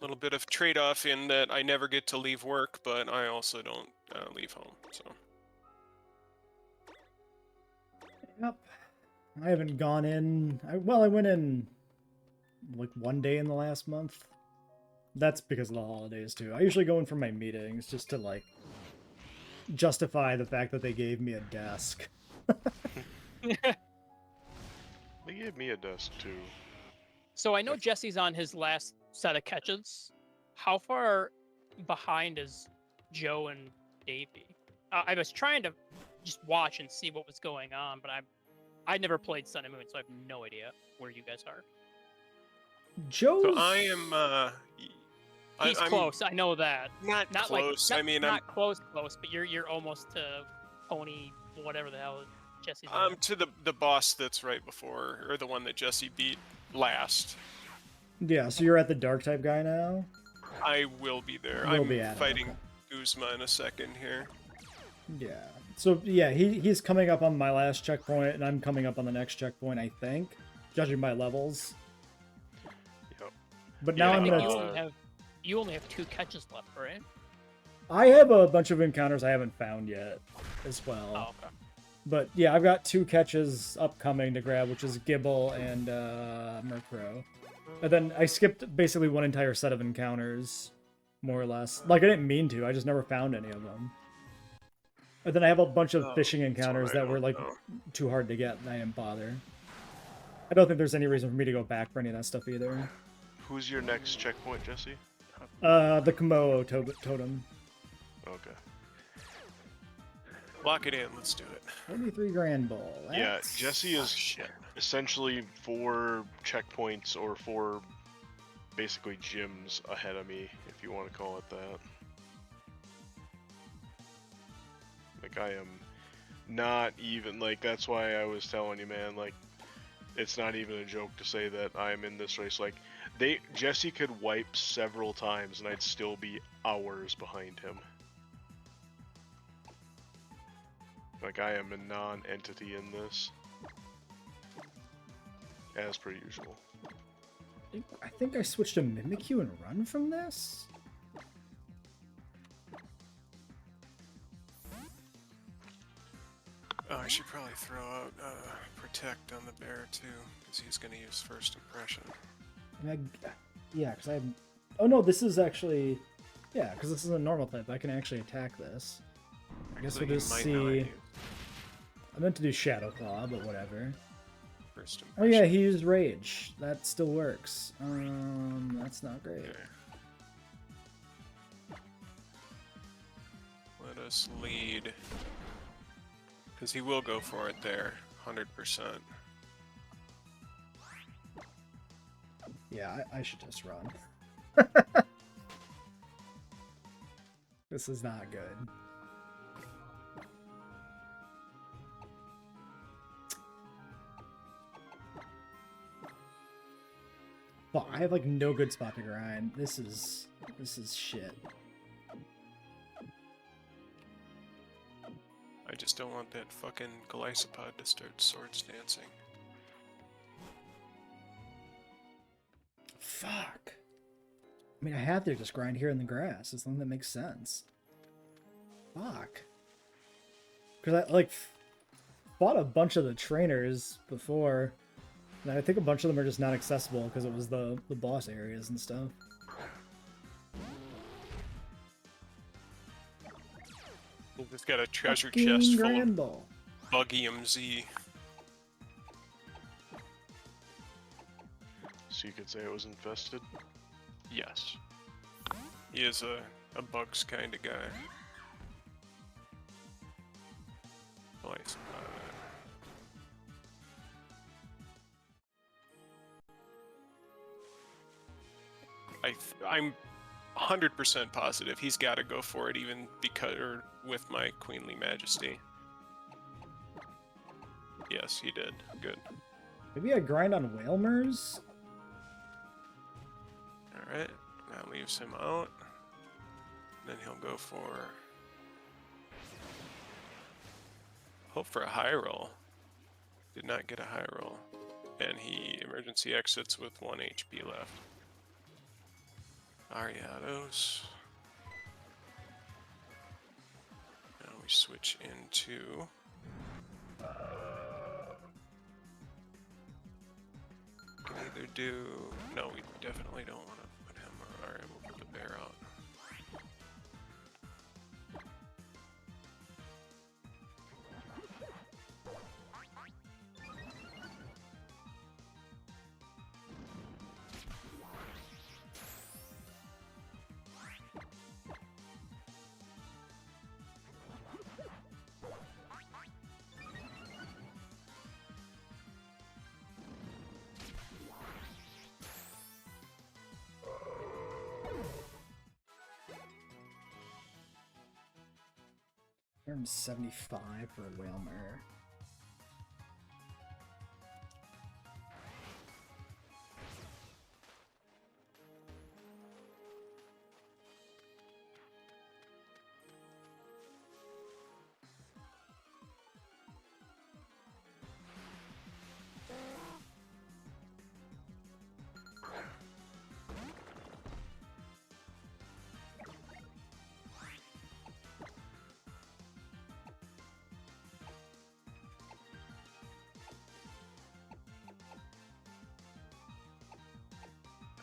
[SPEAKER 3] little bit of trade-off in that I never get to leave work, but I also don't leave home. So
[SPEAKER 1] Yep. I haven't gone in. I went in like one day in the last month. That's because of the holidays too. I usually go in for my meetings just to like justify the fact that they gave me a desk.
[SPEAKER 2] They gave me a desk too.
[SPEAKER 4] So I know Jesse's on his last set of catches. How far behind is Joe and Davey? I was trying to just watch and see what was going on, but I never played Sun and Moon, so I have no idea where you guys are.
[SPEAKER 1] Joe's.
[SPEAKER 3] So I am.
[SPEAKER 4] He's
[SPEAKER 3] I'm
[SPEAKER 4] close. I know that.
[SPEAKER 3] Not close.
[SPEAKER 4] Like,
[SPEAKER 3] I mean,
[SPEAKER 4] not close, but you're almost to Pony, whatever the hell Jesse's.
[SPEAKER 3] I'm to the boss that's right before, or the one that Jesse beat last.
[SPEAKER 1] Yeah, so you're at the dark type guy now?
[SPEAKER 3] I will be there.
[SPEAKER 1] You'll
[SPEAKER 3] I'm
[SPEAKER 1] be at it,
[SPEAKER 3] fighting
[SPEAKER 1] okay.
[SPEAKER 3] Uzma in a second here.
[SPEAKER 1] Yeah. So yeah, he's coming up on my last checkpoint, and I'm coming up on the next checkpoint, I think, judging by levels.
[SPEAKER 2] Yep.
[SPEAKER 1] But now
[SPEAKER 2] Yeah,
[SPEAKER 1] I'm
[SPEAKER 4] I think
[SPEAKER 1] gonna.
[SPEAKER 4] you only have 2 catches left, right?
[SPEAKER 1] I have a bunch of encounters I haven't found yet, as well.
[SPEAKER 4] Oh, okay.
[SPEAKER 1] But yeah, I've got 2 catches upcoming to grab, which is Gibble and Murkrow. And then I skipped basically one entire set of encounters, more or less. Like, I didn't mean to, I just never found any of them. And then I have a bunch of fishing encounters that were, like, too hard to get, and I didn't bother. I don't think there's any reason for me to go back for any of that stuff either.
[SPEAKER 2] Who's your next checkpoint, Jesse?
[SPEAKER 1] The Komodo Totem.
[SPEAKER 2] Okay.
[SPEAKER 3] Lock it in. Let's do it.
[SPEAKER 1] 43 Grand Ball.
[SPEAKER 2] Yeah,
[SPEAKER 1] That's...
[SPEAKER 2] Jesse is
[SPEAKER 3] Shit.
[SPEAKER 2] essentially 4 checkpoints or 4 basically gyms ahead of me, if you want to call it that. Like, I am not even, like, that's why I was telling you, man, like, it's not even a joke to say that I'm in this race. Like, Jesse could wipe several times and I'd still be hours behind him. Like, I am a non-entity in this. As per usual.
[SPEAKER 1] I think I switched to Mimikyu and Run from this?
[SPEAKER 3] Oh, I should probably throw out Protect on the bear too, because he's going to use First Impression.
[SPEAKER 1] Yeah, because I have... Oh no, this is actually... Yeah, because this is a normal type. I can actually attack this. I guess we'll just see... I meant to do Shadow Claw, but whatever.
[SPEAKER 3] First
[SPEAKER 1] Oh yeah, he used Rage. That still works. That's not great.
[SPEAKER 3] Okay. Let us lead. Because he will go for it there, 100%.
[SPEAKER 1] Yeah, I should just run. This is not good. Fuck, I have like no good spot to grind. This is shit.
[SPEAKER 3] I just don't want that fucking Glycopod to start swords dancing.
[SPEAKER 1] Fuck. I mean, I have to just grind here in the grass. It's something that makes sense. Fuck. Because I, like, fought a bunch of the trainers before, and I think a bunch of them are just not accessible because it was the boss areas and stuff.
[SPEAKER 3] You just got a treasure
[SPEAKER 1] Fucking
[SPEAKER 3] chest full
[SPEAKER 1] Grand
[SPEAKER 3] of
[SPEAKER 1] Ball.
[SPEAKER 3] buggy MZ.
[SPEAKER 2] So you could say it was infested?
[SPEAKER 3] Yes. He is a bugs kind of guy. Glycopod. I'm 100% positive he's got to go for it, even because or with my queenly majesty. Yes, he did. Good.
[SPEAKER 1] Maybe I grind on Whalmers?
[SPEAKER 3] All right, that leaves him out. Then he'll go for hope for a high roll. Did not get a high roll, and he emergency exits with 1 HP left. Ariados. Now we switch into can either do no, we definitely don't want to put him or alright, we'll put the bear out.
[SPEAKER 1] I'm 75 for a Whalmer.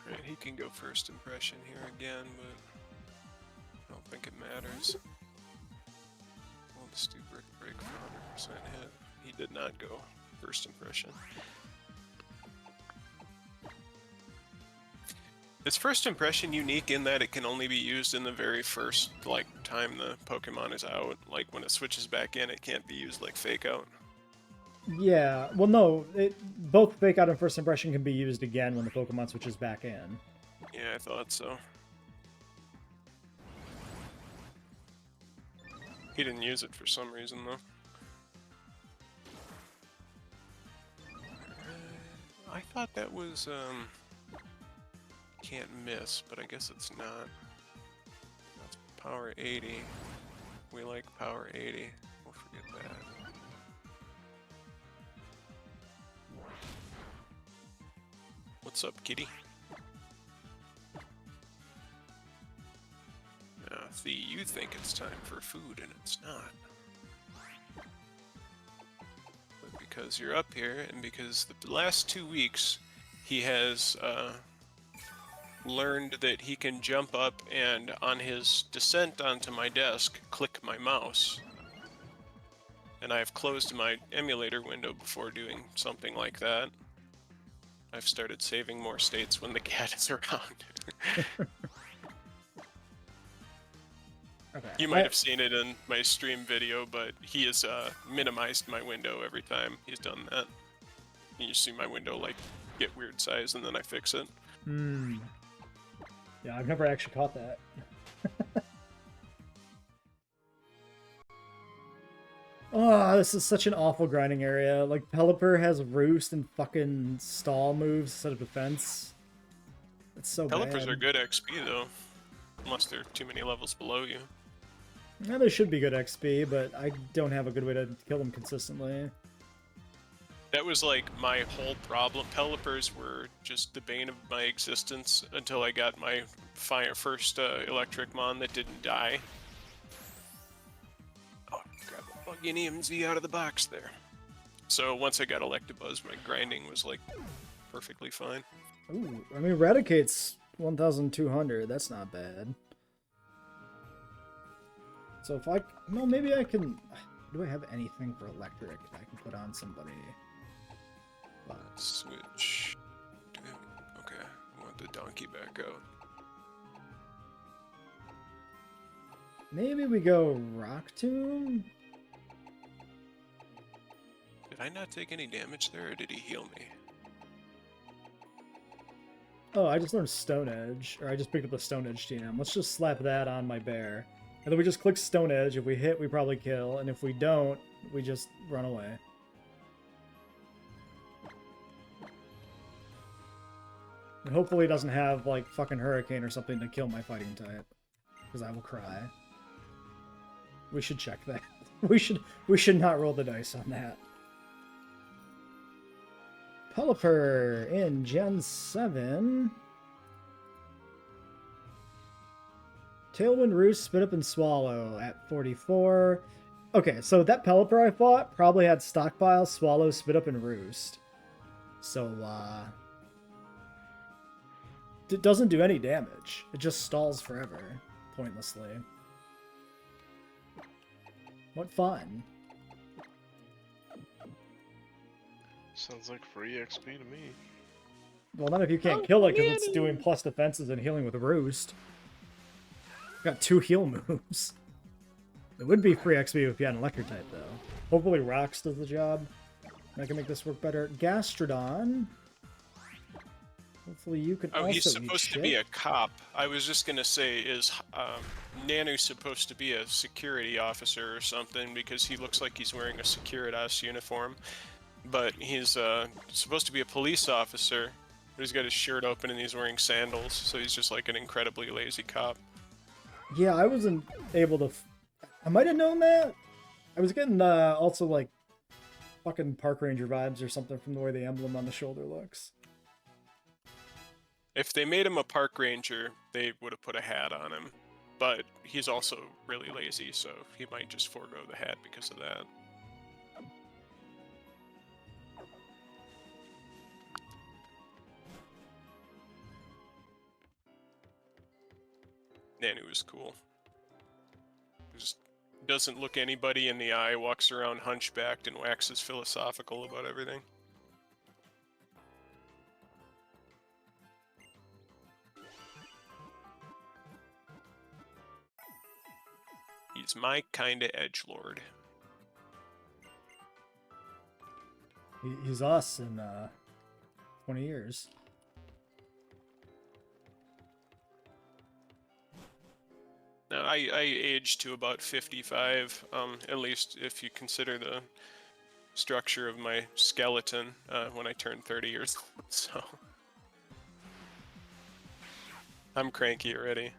[SPEAKER 3] Alright, he can go first impression here again, but I don't think it matters. We'll just do brick break for 100% hit. He did not go first impression. Is first impression unique in that it can only be used in the very first time the Pokemon is out? Like when it switches back in, it can't be used like fake out?
[SPEAKER 1] Yeah, well no, both Fake Out and First Impression can be used again when the Pokemon switches back in.
[SPEAKER 3] Yeah, I thought so. He didn't use it for some reason though. I thought that was can't miss, but I guess it's not. That's power 80. We like power 80. We'll forget that. What's up, kitty? Thea, you think it's time for food, and it's not. But because you're up here, and because the last 2 weeks, he has learned that he can jump up and, on his descent onto my desk, click my mouse. And I've closed my emulator window before doing something like that. I've started saving more states when the cat is around.
[SPEAKER 1] Okay.
[SPEAKER 3] You might have seen it in my stream video, but he has minimized my window every time he's done that. You see my window get weird size, and then I fix it.
[SPEAKER 1] Hmm. Yeah, I've never actually caught that. Oh, this is such an awful grinding area. Like, Pelipper has Roost and fucking Stall moves instead of defense. It's so
[SPEAKER 3] Pelipers
[SPEAKER 1] bad.
[SPEAKER 3] are good XP though, unless they're too many levels below you.
[SPEAKER 1] Yeah, they should be good XP, but I don't have a good way to kill them consistently.
[SPEAKER 3] That was like my whole problem. Pelipers were just the bane of my existence until I got my first electric mon that didn't die. Oh, grab a plug-in EMZ out of the box there. So once I got Electabuzz, my grinding was like perfectly fine.
[SPEAKER 1] Ooh, I mean, Eradicate's 1,200. That's not bad. So if I... No, maybe I can... Do I have anything for electric that I can put on somebody?
[SPEAKER 3] Switch. Okay, I want the donkey back out.
[SPEAKER 1] Maybe we go Rock Tomb?
[SPEAKER 3] Did I not take any damage there, or did he heal me?
[SPEAKER 1] Oh, I just learned Stone Edge. Or I just picked up the Stone Edge TM. Let's just slap that on my bear. And then we just click Stone Edge. If we hit, we probably kill. And if we don't, we just run away. And hopefully it doesn't have, like, fucking Hurricane or something to kill my fighting type. Because I will cry. We should check that. We should not roll the dice on that. Pelipper in Gen 7. Tailwind Roost, Spit Up and Swallow at 44. Okay, so that Pelipper I fought probably had Stockpile, Swallow, Spit Up, and Roost. So, it doesn't do any damage. It just stalls forever, pointlessly. What fun.
[SPEAKER 2] Sounds like free XP to me.
[SPEAKER 1] Well, not if you can't kill it, because it's doing plus defenses and healing with Roost. Got 2 heal moves. It would be free XP if you had an electric type, though. Hopefully Rocks does the job. I can make this work better. Gastrodon. Hopefully you can also
[SPEAKER 3] he's
[SPEAKER 1] eat
[SPEAKER 3] supposed to
[SPEAKER 1] shit.
[SPEAKER 3] be a cop. I was just gonna say, is Nanu supposed to be a security officer or something, because he looks like he's wearing a Securitas uniform. But he's supposed to be a police officer, but he's got his shirt open and he's wearing sandals, so he's just like an incredibly lazy cop.
[SPEAKER 1] Yeah, I wasn't able to... I might have known that. I was getting also like fucking park ranger vibes or something from the way the emblem on the shoulder looks.
[SPEAKER 3] If they made him a park ranger, they would have put a hat on him. But he's also really lazy, so he might just forego the hat because of that. Nanu is cool. Just doesn't look anybody in the eye, walks around hunchbacked, and waxes philosophical about everything. He's my kind of edgelord.
[SPEAKER 1] He's us in 20 years.
[SPEAKER 3] Now, I aged to about 55, at least if you consider the structure of my skeleton when I turned 30 years old, so... I'm cranky already.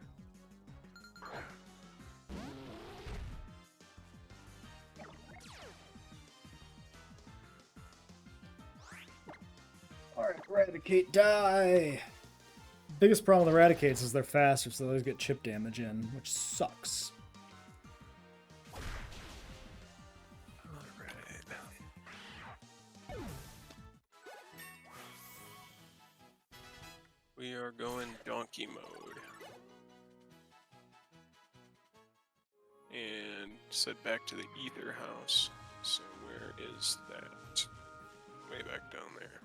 [SPEAKER 1] Alright, Eradicate, die! Biggest problem with Eradicates is they're faster, so they always get chip damage in, which sucks.
[SPEAKER 3] Alright. We are going donkey mode. And set back to the ether house. So where is that? Way back down there.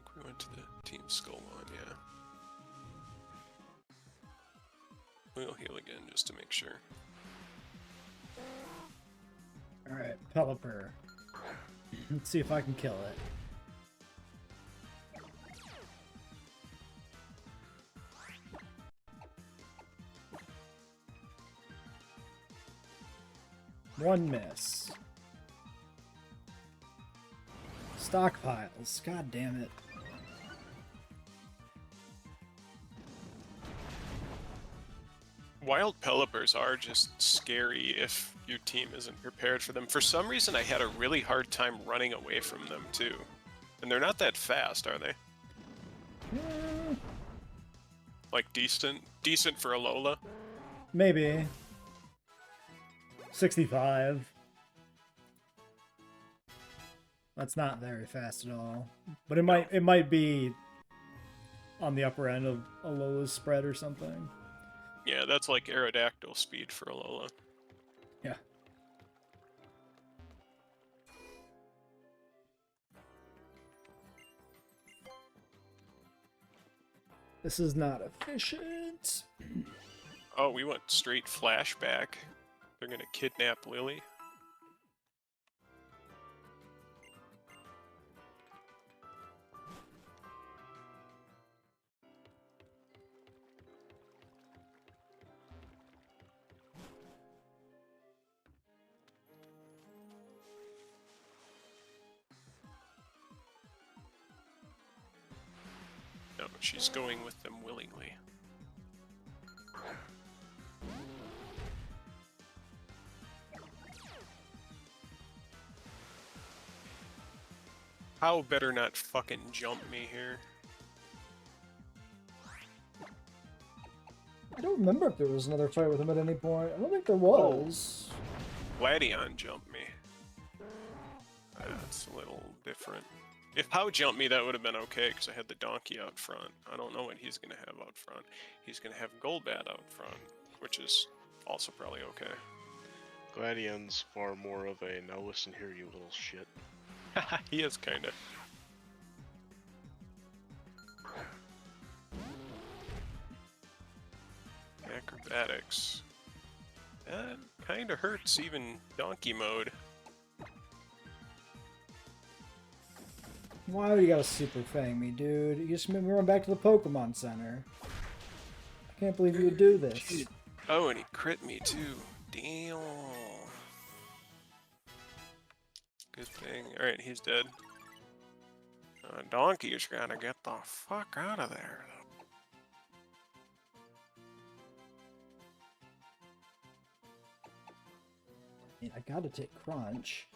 [SPEAKER 3] think we went to the Team Skull one, yeah. We'll heal again just to make sure.
[SPEAKER 1] Alright, Pelipper. Let's see if I can kill it. One miss. Stockpiles. God damn it.
[SPEAKER 3] Wild Pelipers are just scary if your team isn't prepared for them. For some reason, I had a really hard time running away from them, too. And they're not that fast, are they? Like, decent? Decent for a Lola?
[SPEAKER 1] Maybe. 65. That's not very fast at all. But it might be on the upper end of a Lola's spread or something.
[SPEAKER 3] Yeah, that's like Aerodactyl speed for a Lola.
[SPEAKER 1] Yeah. This is not efficient.
[SPEAKER 3] Oh, we went straight flashback. They're gonna kidnap Lily. No, she's going with them willingly. How better not fucking jump me here?
[SPEAKER 1] I don't remember if there was another fight with him at any point. I don't think there was.
[SPEAKER 3] Gladion jumped me. That's a little different. If How jumped me, that would have been okay, because I had the donkey out front. I don't know what he's going to have out front. He's going to have Golbat out front, which is also probably okay.
[SPEAKER 2] Gladion's far more of a, now listen here, you little shit.
[SPEAKER 3] He is kind of. Acrobatics. That kind of hurts even donkey mode.
[SPEAKER 1] Why do you gotta super fang me, dude? You just made me run back to the Pokemon Center. I can't believe you would do this.
[SPEAKER 3] Oh, and he crit me too. Damn. Good thing. Alright, he's dead. Donkey's gotta get the fuck out of there.
[SPEAKER 1] I gotta take Crunch.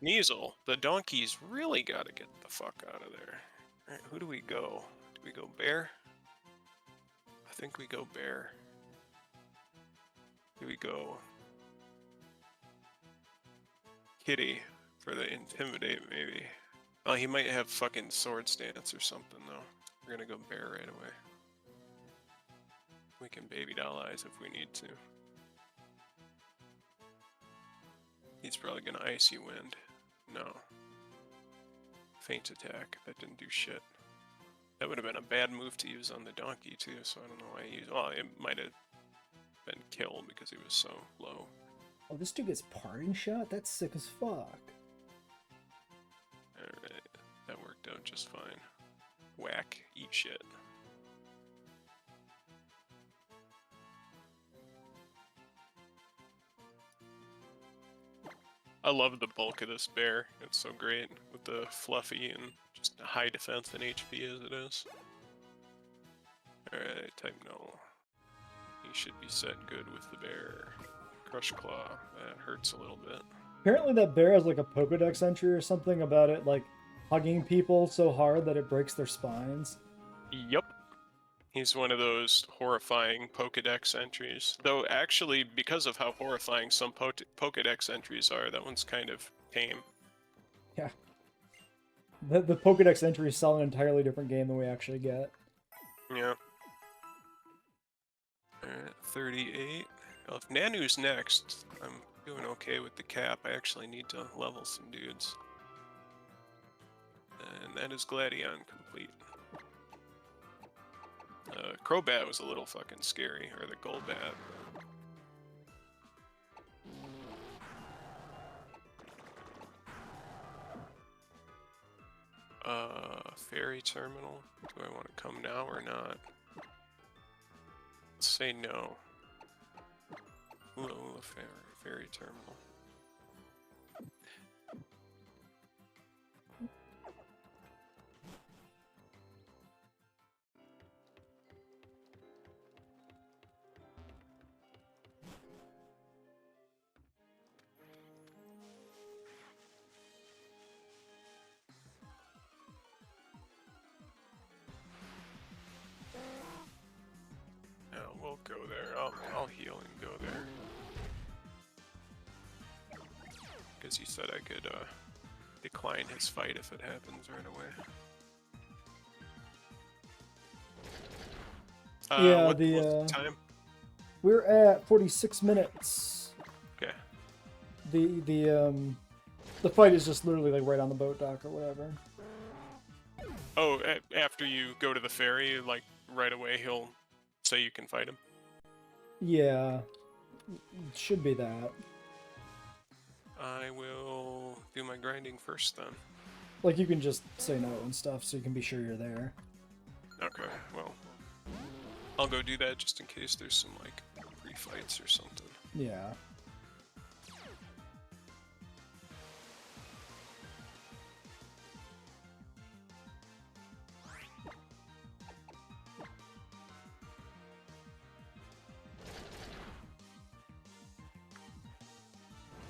[SPEAKER 3] Neasel, the donkey's really gotta get the fuck out of there. Alright, who do we go? Do we go Bear? I think we go Bear. Do we go Kitty for the Intimidate, maybe? Oh, he might have fucking Sword Stance or something, though. We're gonna go Bear right away. We can Baby Doll Eyes if we need to. He's probably gonna Icy Wind. No. Faint Attack. That didn't do shit. That would have been a bad move to use on the donkey too, so I don't know why he used. Well, it might have been killed because he was so low.
[SPEAKER 1] Oh, this dude gets Parting Shot? That's sick as fuck.
[SPEAKER 3] Alright, that worked out just fine. Whack, eat shit. I love the bulk of this bear. It's so great with the fluffy and just high defense and HP as it is. Alright, type no. He should be set good with the bear. Crush Claw, that hurts a little bit.
[SPEAKER 1] Apparently that bear has like a Pokedex entry or something about it, like hugging people so hard that it breaks their spines.
[SPEAKER 3] Yup. He's one of those horrifying Pokedex entries. Though actually, because of how horrifying some Pokedex entries are, that one's kind of tame.
[SPEAKER 1] Yeah. The Pokedex entries sell an entirely different game than we actually get.
[SPEAKER 3] Yeah. Alright, 38. Well, if Nanu's next, I'm doing okay with the cap. I actually need to level some dudes. And that is Gladion complete. Crobat was a little fucking scary, or the Golbat. Ferry terminal. Do I want to come now or not? Let's say no. Ula ferry terminal. We'll go there. I'll heal and go there. Because he said I could decline his fight if it happens right away.
[SPEAKER 1] Yeah,
[SPEAKER 3] what's the time?
[SPEAKER 1] We're at 46 minutes.
[SPEAKER 3] Okay.
[SPEAKER 1] The fight is just literally like right on the boat dock or whatever.
[SPEAKER 3] Oh, after you go to the ferry, like right away, he'll say you can fight him.
[SPEAKER 1] Yeah, should be that.
[SPEAKER 3] I will do my grinding first then.
[SPEAKER 1] Like you can just say no and stuff, so you can be sure you're there.
[SPEAKER 3] Okay, well, I'll go do that just in case there's some like pre-fights or something.
[SPEAKER 1] Yeah.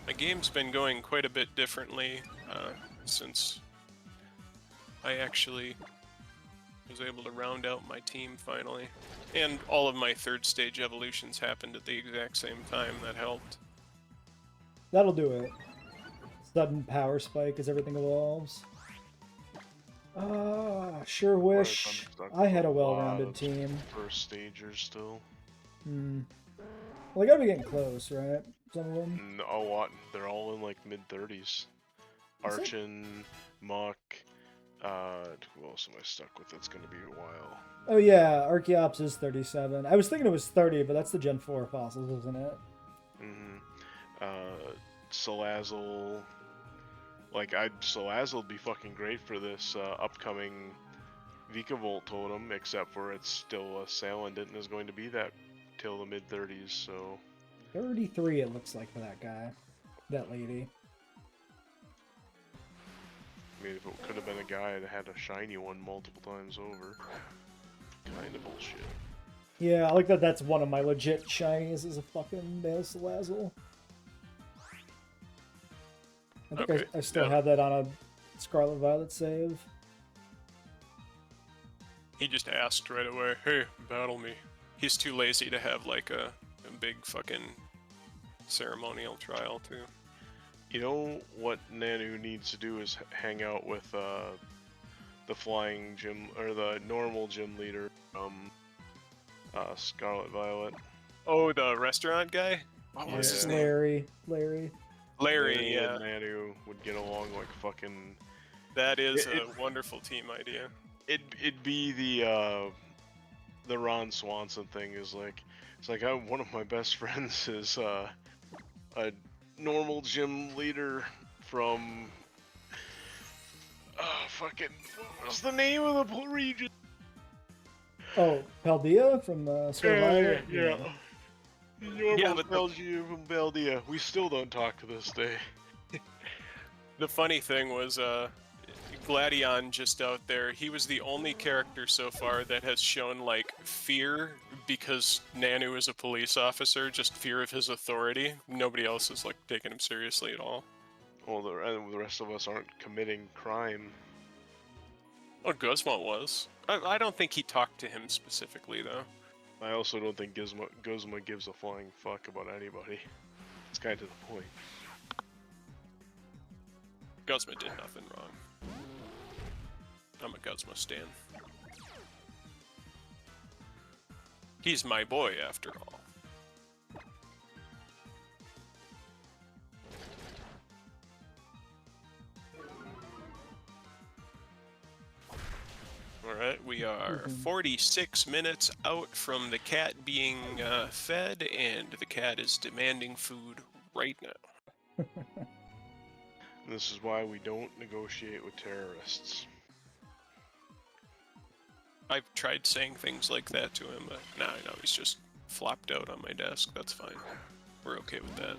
[SPEAKER 3] My game's been going quite a bit differently since I actually was able to round out my team finally. And all of my third stage evolutions happened at the exact same time. That helped.
[SPEAKER 1] That'll do it. Sudden power spike as everything evolves. Sure wish I had a well-rounded team.
[SPEAKER 2] First stagers still.
[SPEAKER 1] Well, they gotta be getting close, right? Some of them?
[SPEAKER 2] No, a lot. They're all in like mid-30s. Archon, Muck, who else am I stuck with? That's gonna be a while.
[SPEAKER 1] Oh yeah, Archeops is 37. I was thinking it was 30, but that's the Gen 4 fossils, isn't it?
[SPEAKER 2] Salazzle. Like, Salazzle would be fucking great for this upcoming Vikavolt totem, except for it's still a Salandit and is going to be that till the mid-30s, so...
[SPEAKER 1] 33 it looks like for that guy. That lady.
[SPEAKER 2] I mean, if it could have been a guy that had a shiny one multiple times over. Kinda bullshit.
[SPEAKER 1] Yeah, I like that that's one of my legit shinies is a fucking male Salazzle. I think
[SPEAKER 3] Okay,
[SPEAKER 1] I still have that on a Scarlet Violet save.
[SPEAKER 3] He just asked right away, "Hey, battle me." He's too lazy to have like a big fucking ceremonial trial too.
[SPEAKER 2] You know what Nanu needs to do is hang out with the flying gym or the normal gym leader from Scarlet Violet.
[SPEAKER 3] Oh, the restaurant guy? What was his name?
[SPEAKER 1] Larry.
[SPEAKER 3] Larry, yeah.
[SPEAKER 2] And Nanu would get along like fucking.
[SPEAKER 3] That is a wonderful team idea.
[SPEAKER 2] It'd be the Ron Swanson thing is like, it's like one of my best friends is a normal gym leader from fucking, what was the name of the region?
[SPEAKER 1] Oh, Paldea from Scarlet Violet?
[SPEAKER 2] Yeah.
[SPEAKER 3] Yeah, but
[SPEAKER 2] Belgium from Beldia. We still don't talk to this day.
[SPEAKER 3] the funny thing was, Gladion just out there, he was the only character so far that has shown, like, fear because Nanu is a police officer, just fear of his authority. Nobody else is, like, taking him seriously at all.
[SPEAKER 2] Well, the rest of us aren't committing crime.
[SPEAKER 3] Well, Guzma was. I don't think he talked to him specifically, though.
[SPEAKER 2] I also don't think Guzma gives a flying fuck about anybody. It's kind of the point.
[SPEAKER 3] Guzma did nothing wrong. I'm a Guzma stan. He's my boy, after all. All right, we are 46 minutes out from the cat being fed, and the cat is demanding food right now.
[SPEAKER 2] This is why we don't negotiate with terrorists.
[SPEAKER 3] I've tried saying things like that to him, but no, he's just flopped out on my desk. That's fine. We're okay with that.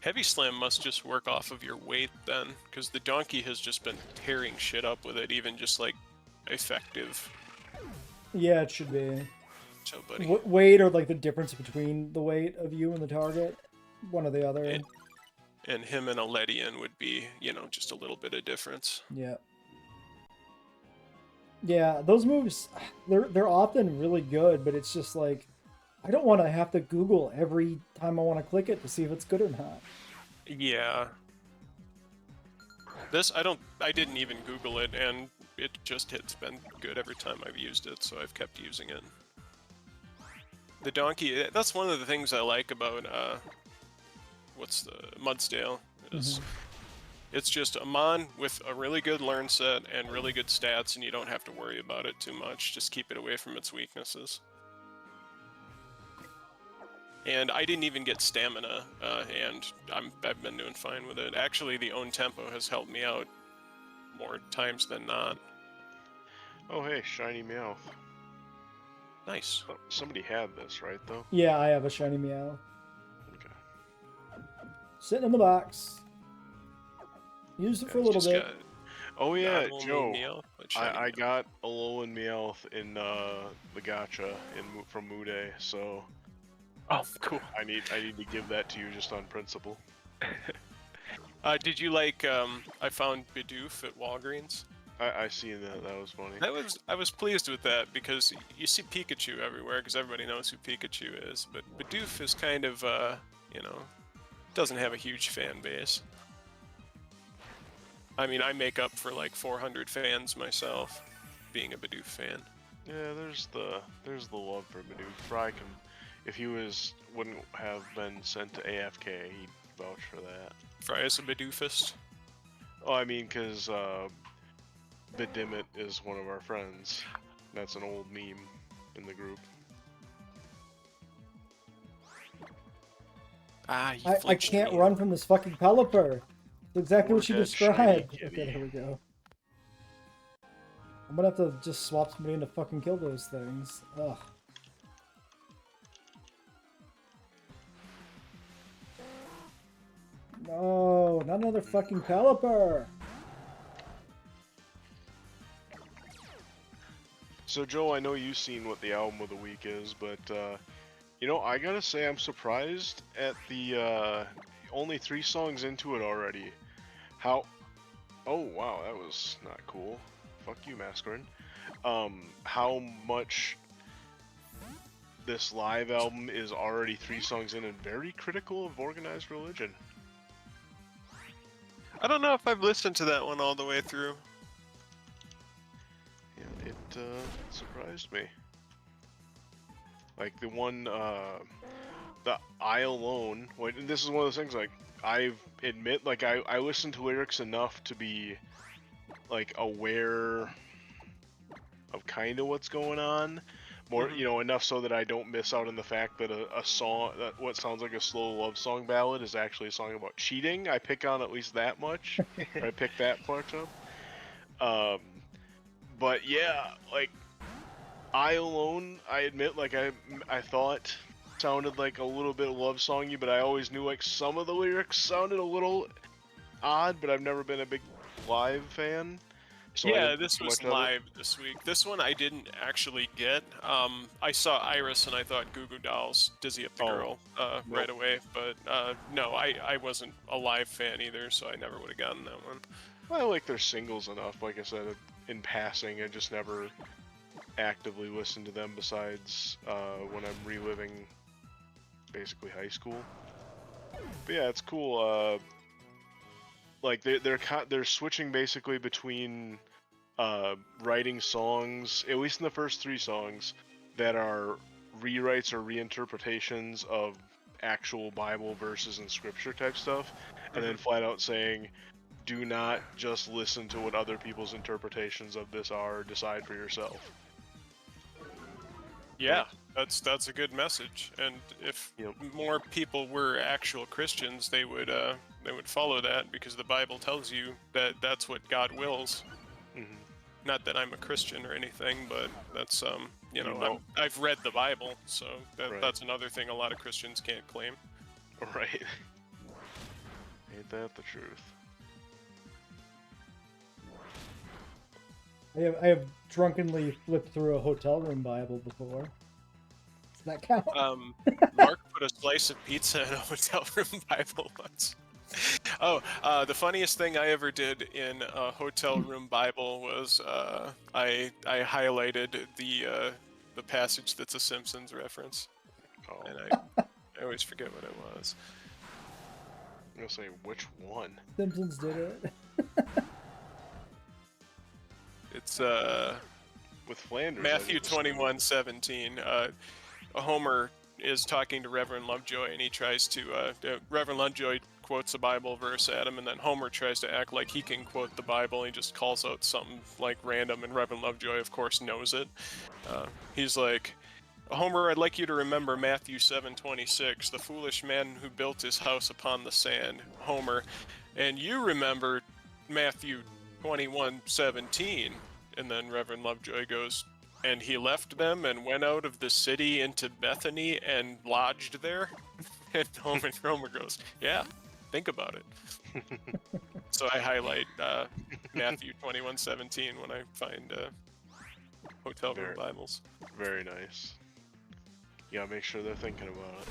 [SPEAKER 3] Heavy Slam must just work off of your weight then, because the donkey has just been tearing shit up with it, even just like effective.
[SPEAKER 1] Yeah, it should be.
[SPEAKER 3] So, buddy.
[SPEAKER 1] Weight or like the difference between the weight of you and the target, one or the other.
[SPEAKER 3] And him and a Ledian would be, just a little bit of difference.
[SPEAKER 1] Yeah. Yeah, those moves, they're often really good, but it's just like, I don't want to have to Google every time I want to click it to see if it's good or not.
[SPEAKER 3] Yeah. This, I didn't even Google it, and it's been good every time I've used it, so I've kept using it. The donkey, that's one of the things I like about, Mudsdale, is it's just a Mon with a really good learn set and really good stats, and you don't have to worry about it too much. Just keep it away from its weaknesses. And I didn't even get stamina, and I've been doing fine with it. Actually, the own tempo has helped me out more times than not.
[SPEAKER 2] Oh hey, shiny Meowth.
[SPEAKER 3] Nice.
[SPEAKER 2] Oh, somebody had this, right, though?
[SPEAKER 1] Yeah, I have a shiny Meow.
[SPEAKER 2] Okay.
[SPEAKER 1] Sitting in the box. Used it for a little bit.
[SPEAKER 2] Oh yeah,
[SPEAKER 3] Not only
[SPEAKER 2] Joe.
[SPEAKER 3] Meowth, but shiny
[SPEAKER 2] I
[SPEAKER 3] Meowth.
[SPEAKER 2] got a Alolan Meowth in the gacha from Mude, so
[SPEAKER 3] Oh, cool.
[SPEAKER 2] I need to give that to you just on principle.
[SPEAKER 3] Did you like, I found Bidoof at Walgreens?
[SPEAKER 2] I seen that. That was funny.
[SPEAKER 3] I was pleased with that, because you see Pikachu everywhere, because everybody knows who Pikachu is, but Bidoof is kind of, doesn't have a huge fan base. I mean, I make up for like 400 fans myself, being a Bidoof fan.
[SPEAKER 2] Yeah, there's the love for Bidoof. Fry can, if he wouldn't have been sent to AFK, he'd vouch for that.
[SPEAKER 3] Fry is a Bidoofist.
[SPEAKER 2] Oh, I mean, cause Bidimit is one of our friends. That's an old meme in the group.
[SPEAKER 1] I can't run from this fucking Pelipper. It's exactly what you described. Okay, there we go. I'm gonna have to just swap somebody in to fucking kill those things. Ugh. No, not another fucking Pelipper.
[SPEAKER 2] So Joe, I know you've seen what the album of the week is, but I gotta say I'm surprised at the only 3 songs into it already. How? Oh wow, that was not cool. Fuck you, Mascarin. How much this live album is already 3 songs in and very critical of organized religion.
[SPEAKER 3] I don't know if I've listened to that one all the way through.
[SPEAKER 2] Yeah, it surprised me. Like the one, the I Alone. This is one of those things. Like I admit, like I listen to lyrics enough to be like aware of kind of what's going on. More, enough so that I don't miss out on the fact that a song, that what sounds like a slow love song ballad is actually a song about cheating. I pick on at least that much. Or I pick that part up. But yeah, like I Alone, I admit, like I thought sounded like a little bit love songy, but I always knew like some of the lyrics sounded a little odd. But I've never been a big live fan. So
[SPEAKER 3] yeah, this was live this week. This one I didn't actually get. I saw Iris and I thought Goo Goo Dolls, Dizzy Up the Girl, right away. But no, I wasn't a live fan either, so I never would have gotten that one.
[SPEAKER 2] I like their singles enough. Like I said, in passing, I just never actively listen to them besides when I'm reliving basically high school. But yeah, it's cool. Like they're switching basically between writing songs, at least in the first 3 songs, that are rewrites or reinterpretations of actual Bible verses and scripture type stuff, and then flat out saying, do not just listen to what other people's interpretations of this are, decide for yourself.
[SPEAKER 3] Yeah, that's a good message. And if more people were actual Christians, they would follow that, because the Bible tells you that that's what God wills.
[SPEAKER 2] Mm-hmm.
[SPEAKER 3] Not that I'm a Christian or anything, but that's I've read the Bible, so that's another thing a lot of Christians can't claim.
[SPEAKER 2] Right. Ain't that the truth?
[SPEAKER 1] I have drunkenly flipped through a hotel room Bible before. Does that count?
[SPEAKER 3] Mark put a slice of pizza in a hotel room Bible once. Oh, the funniest thing I ever did in a hotel room Bible was I highlighted the passage that's a Simpsons reference, and I always forget what it was.
[SPEAKER 2] I'm gonna say, which one?
[SPEAKER 1] Simpsons did it.
[SPEAKER 3] It's
[SPEAKER 2] with Flanders.
[SPEAKER 3] Matthew 21:17. Homer is talking to Reverend Lovejoy, and he tries to Reverend Lovejoy quotes a Bible verse at him, and then Homer tries to act like he can quote the Bible. He just calls out something like random, and Reverend Lovejoy, of course, knows it. He's like, Homer, I'd like you to remember Matthew 7:26, the foolish man who built his house upon the sand. Homer, and you remember Matthew 21:17. And then Reverend Lovejoy goes, and he left them and went out of the city into Bethany and lodged there. And Homer goes, yeah, think about it. So I highlight Matthew 21:17 when I find hotel room Bibles.
[SPEAKER 2] Very nice. Yeah, make sure they're thinking about it.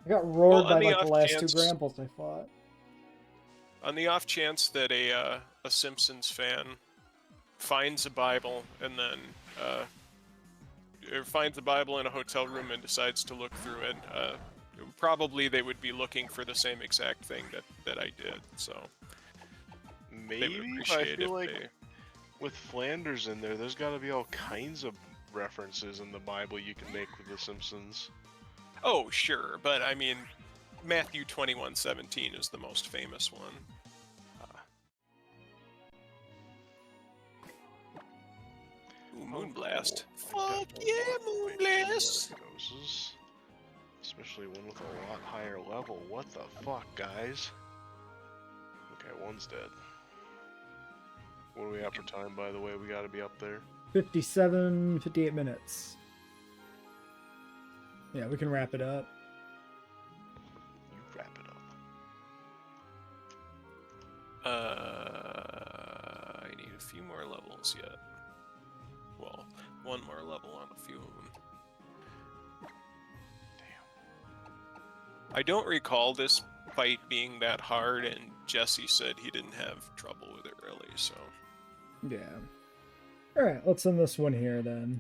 [SPEAKER 1] I got roared by like the last
[SPEAKER 3] chance,
[SPEAKER 1] 2 Gramples I fought.
[SPEAKER 3] On the off chance that a Simpsons fan finds a Bible and then or finds a Bible in a hotel room and decides to look through it, probably they would be looking for the same exact thing that I did. So
[SPEAKER 2] maybe I feel like with Flanders in there, there's got to be all kinds of references in the Bible you can make with the Simpsons.
[SPEAKER 3] Oh, sure, but I mean, Matthew 21:17 is the most famous one. Ooh, Moonblast. Fuck yeah, Moonblast!
[SPEAKER 2] Especially one with a lot higher level. What the fuck, guys? Okay, one's dead. What do we have for time, by the way? We gotta be up there.
[SPEAKER 1] 58 minutes. Yeah, we can wrap it up.
[SPEAKER 2] You wrap it up.
[SPEAKER 3] I need a few more levels yet. Well, one more level on a few of them. Damn. I don't recall this fight being that hard, and Jesse said he didn't have trouble with it really, so...
[SPEAKER 1] Yeah. Alright, let's end this one here then.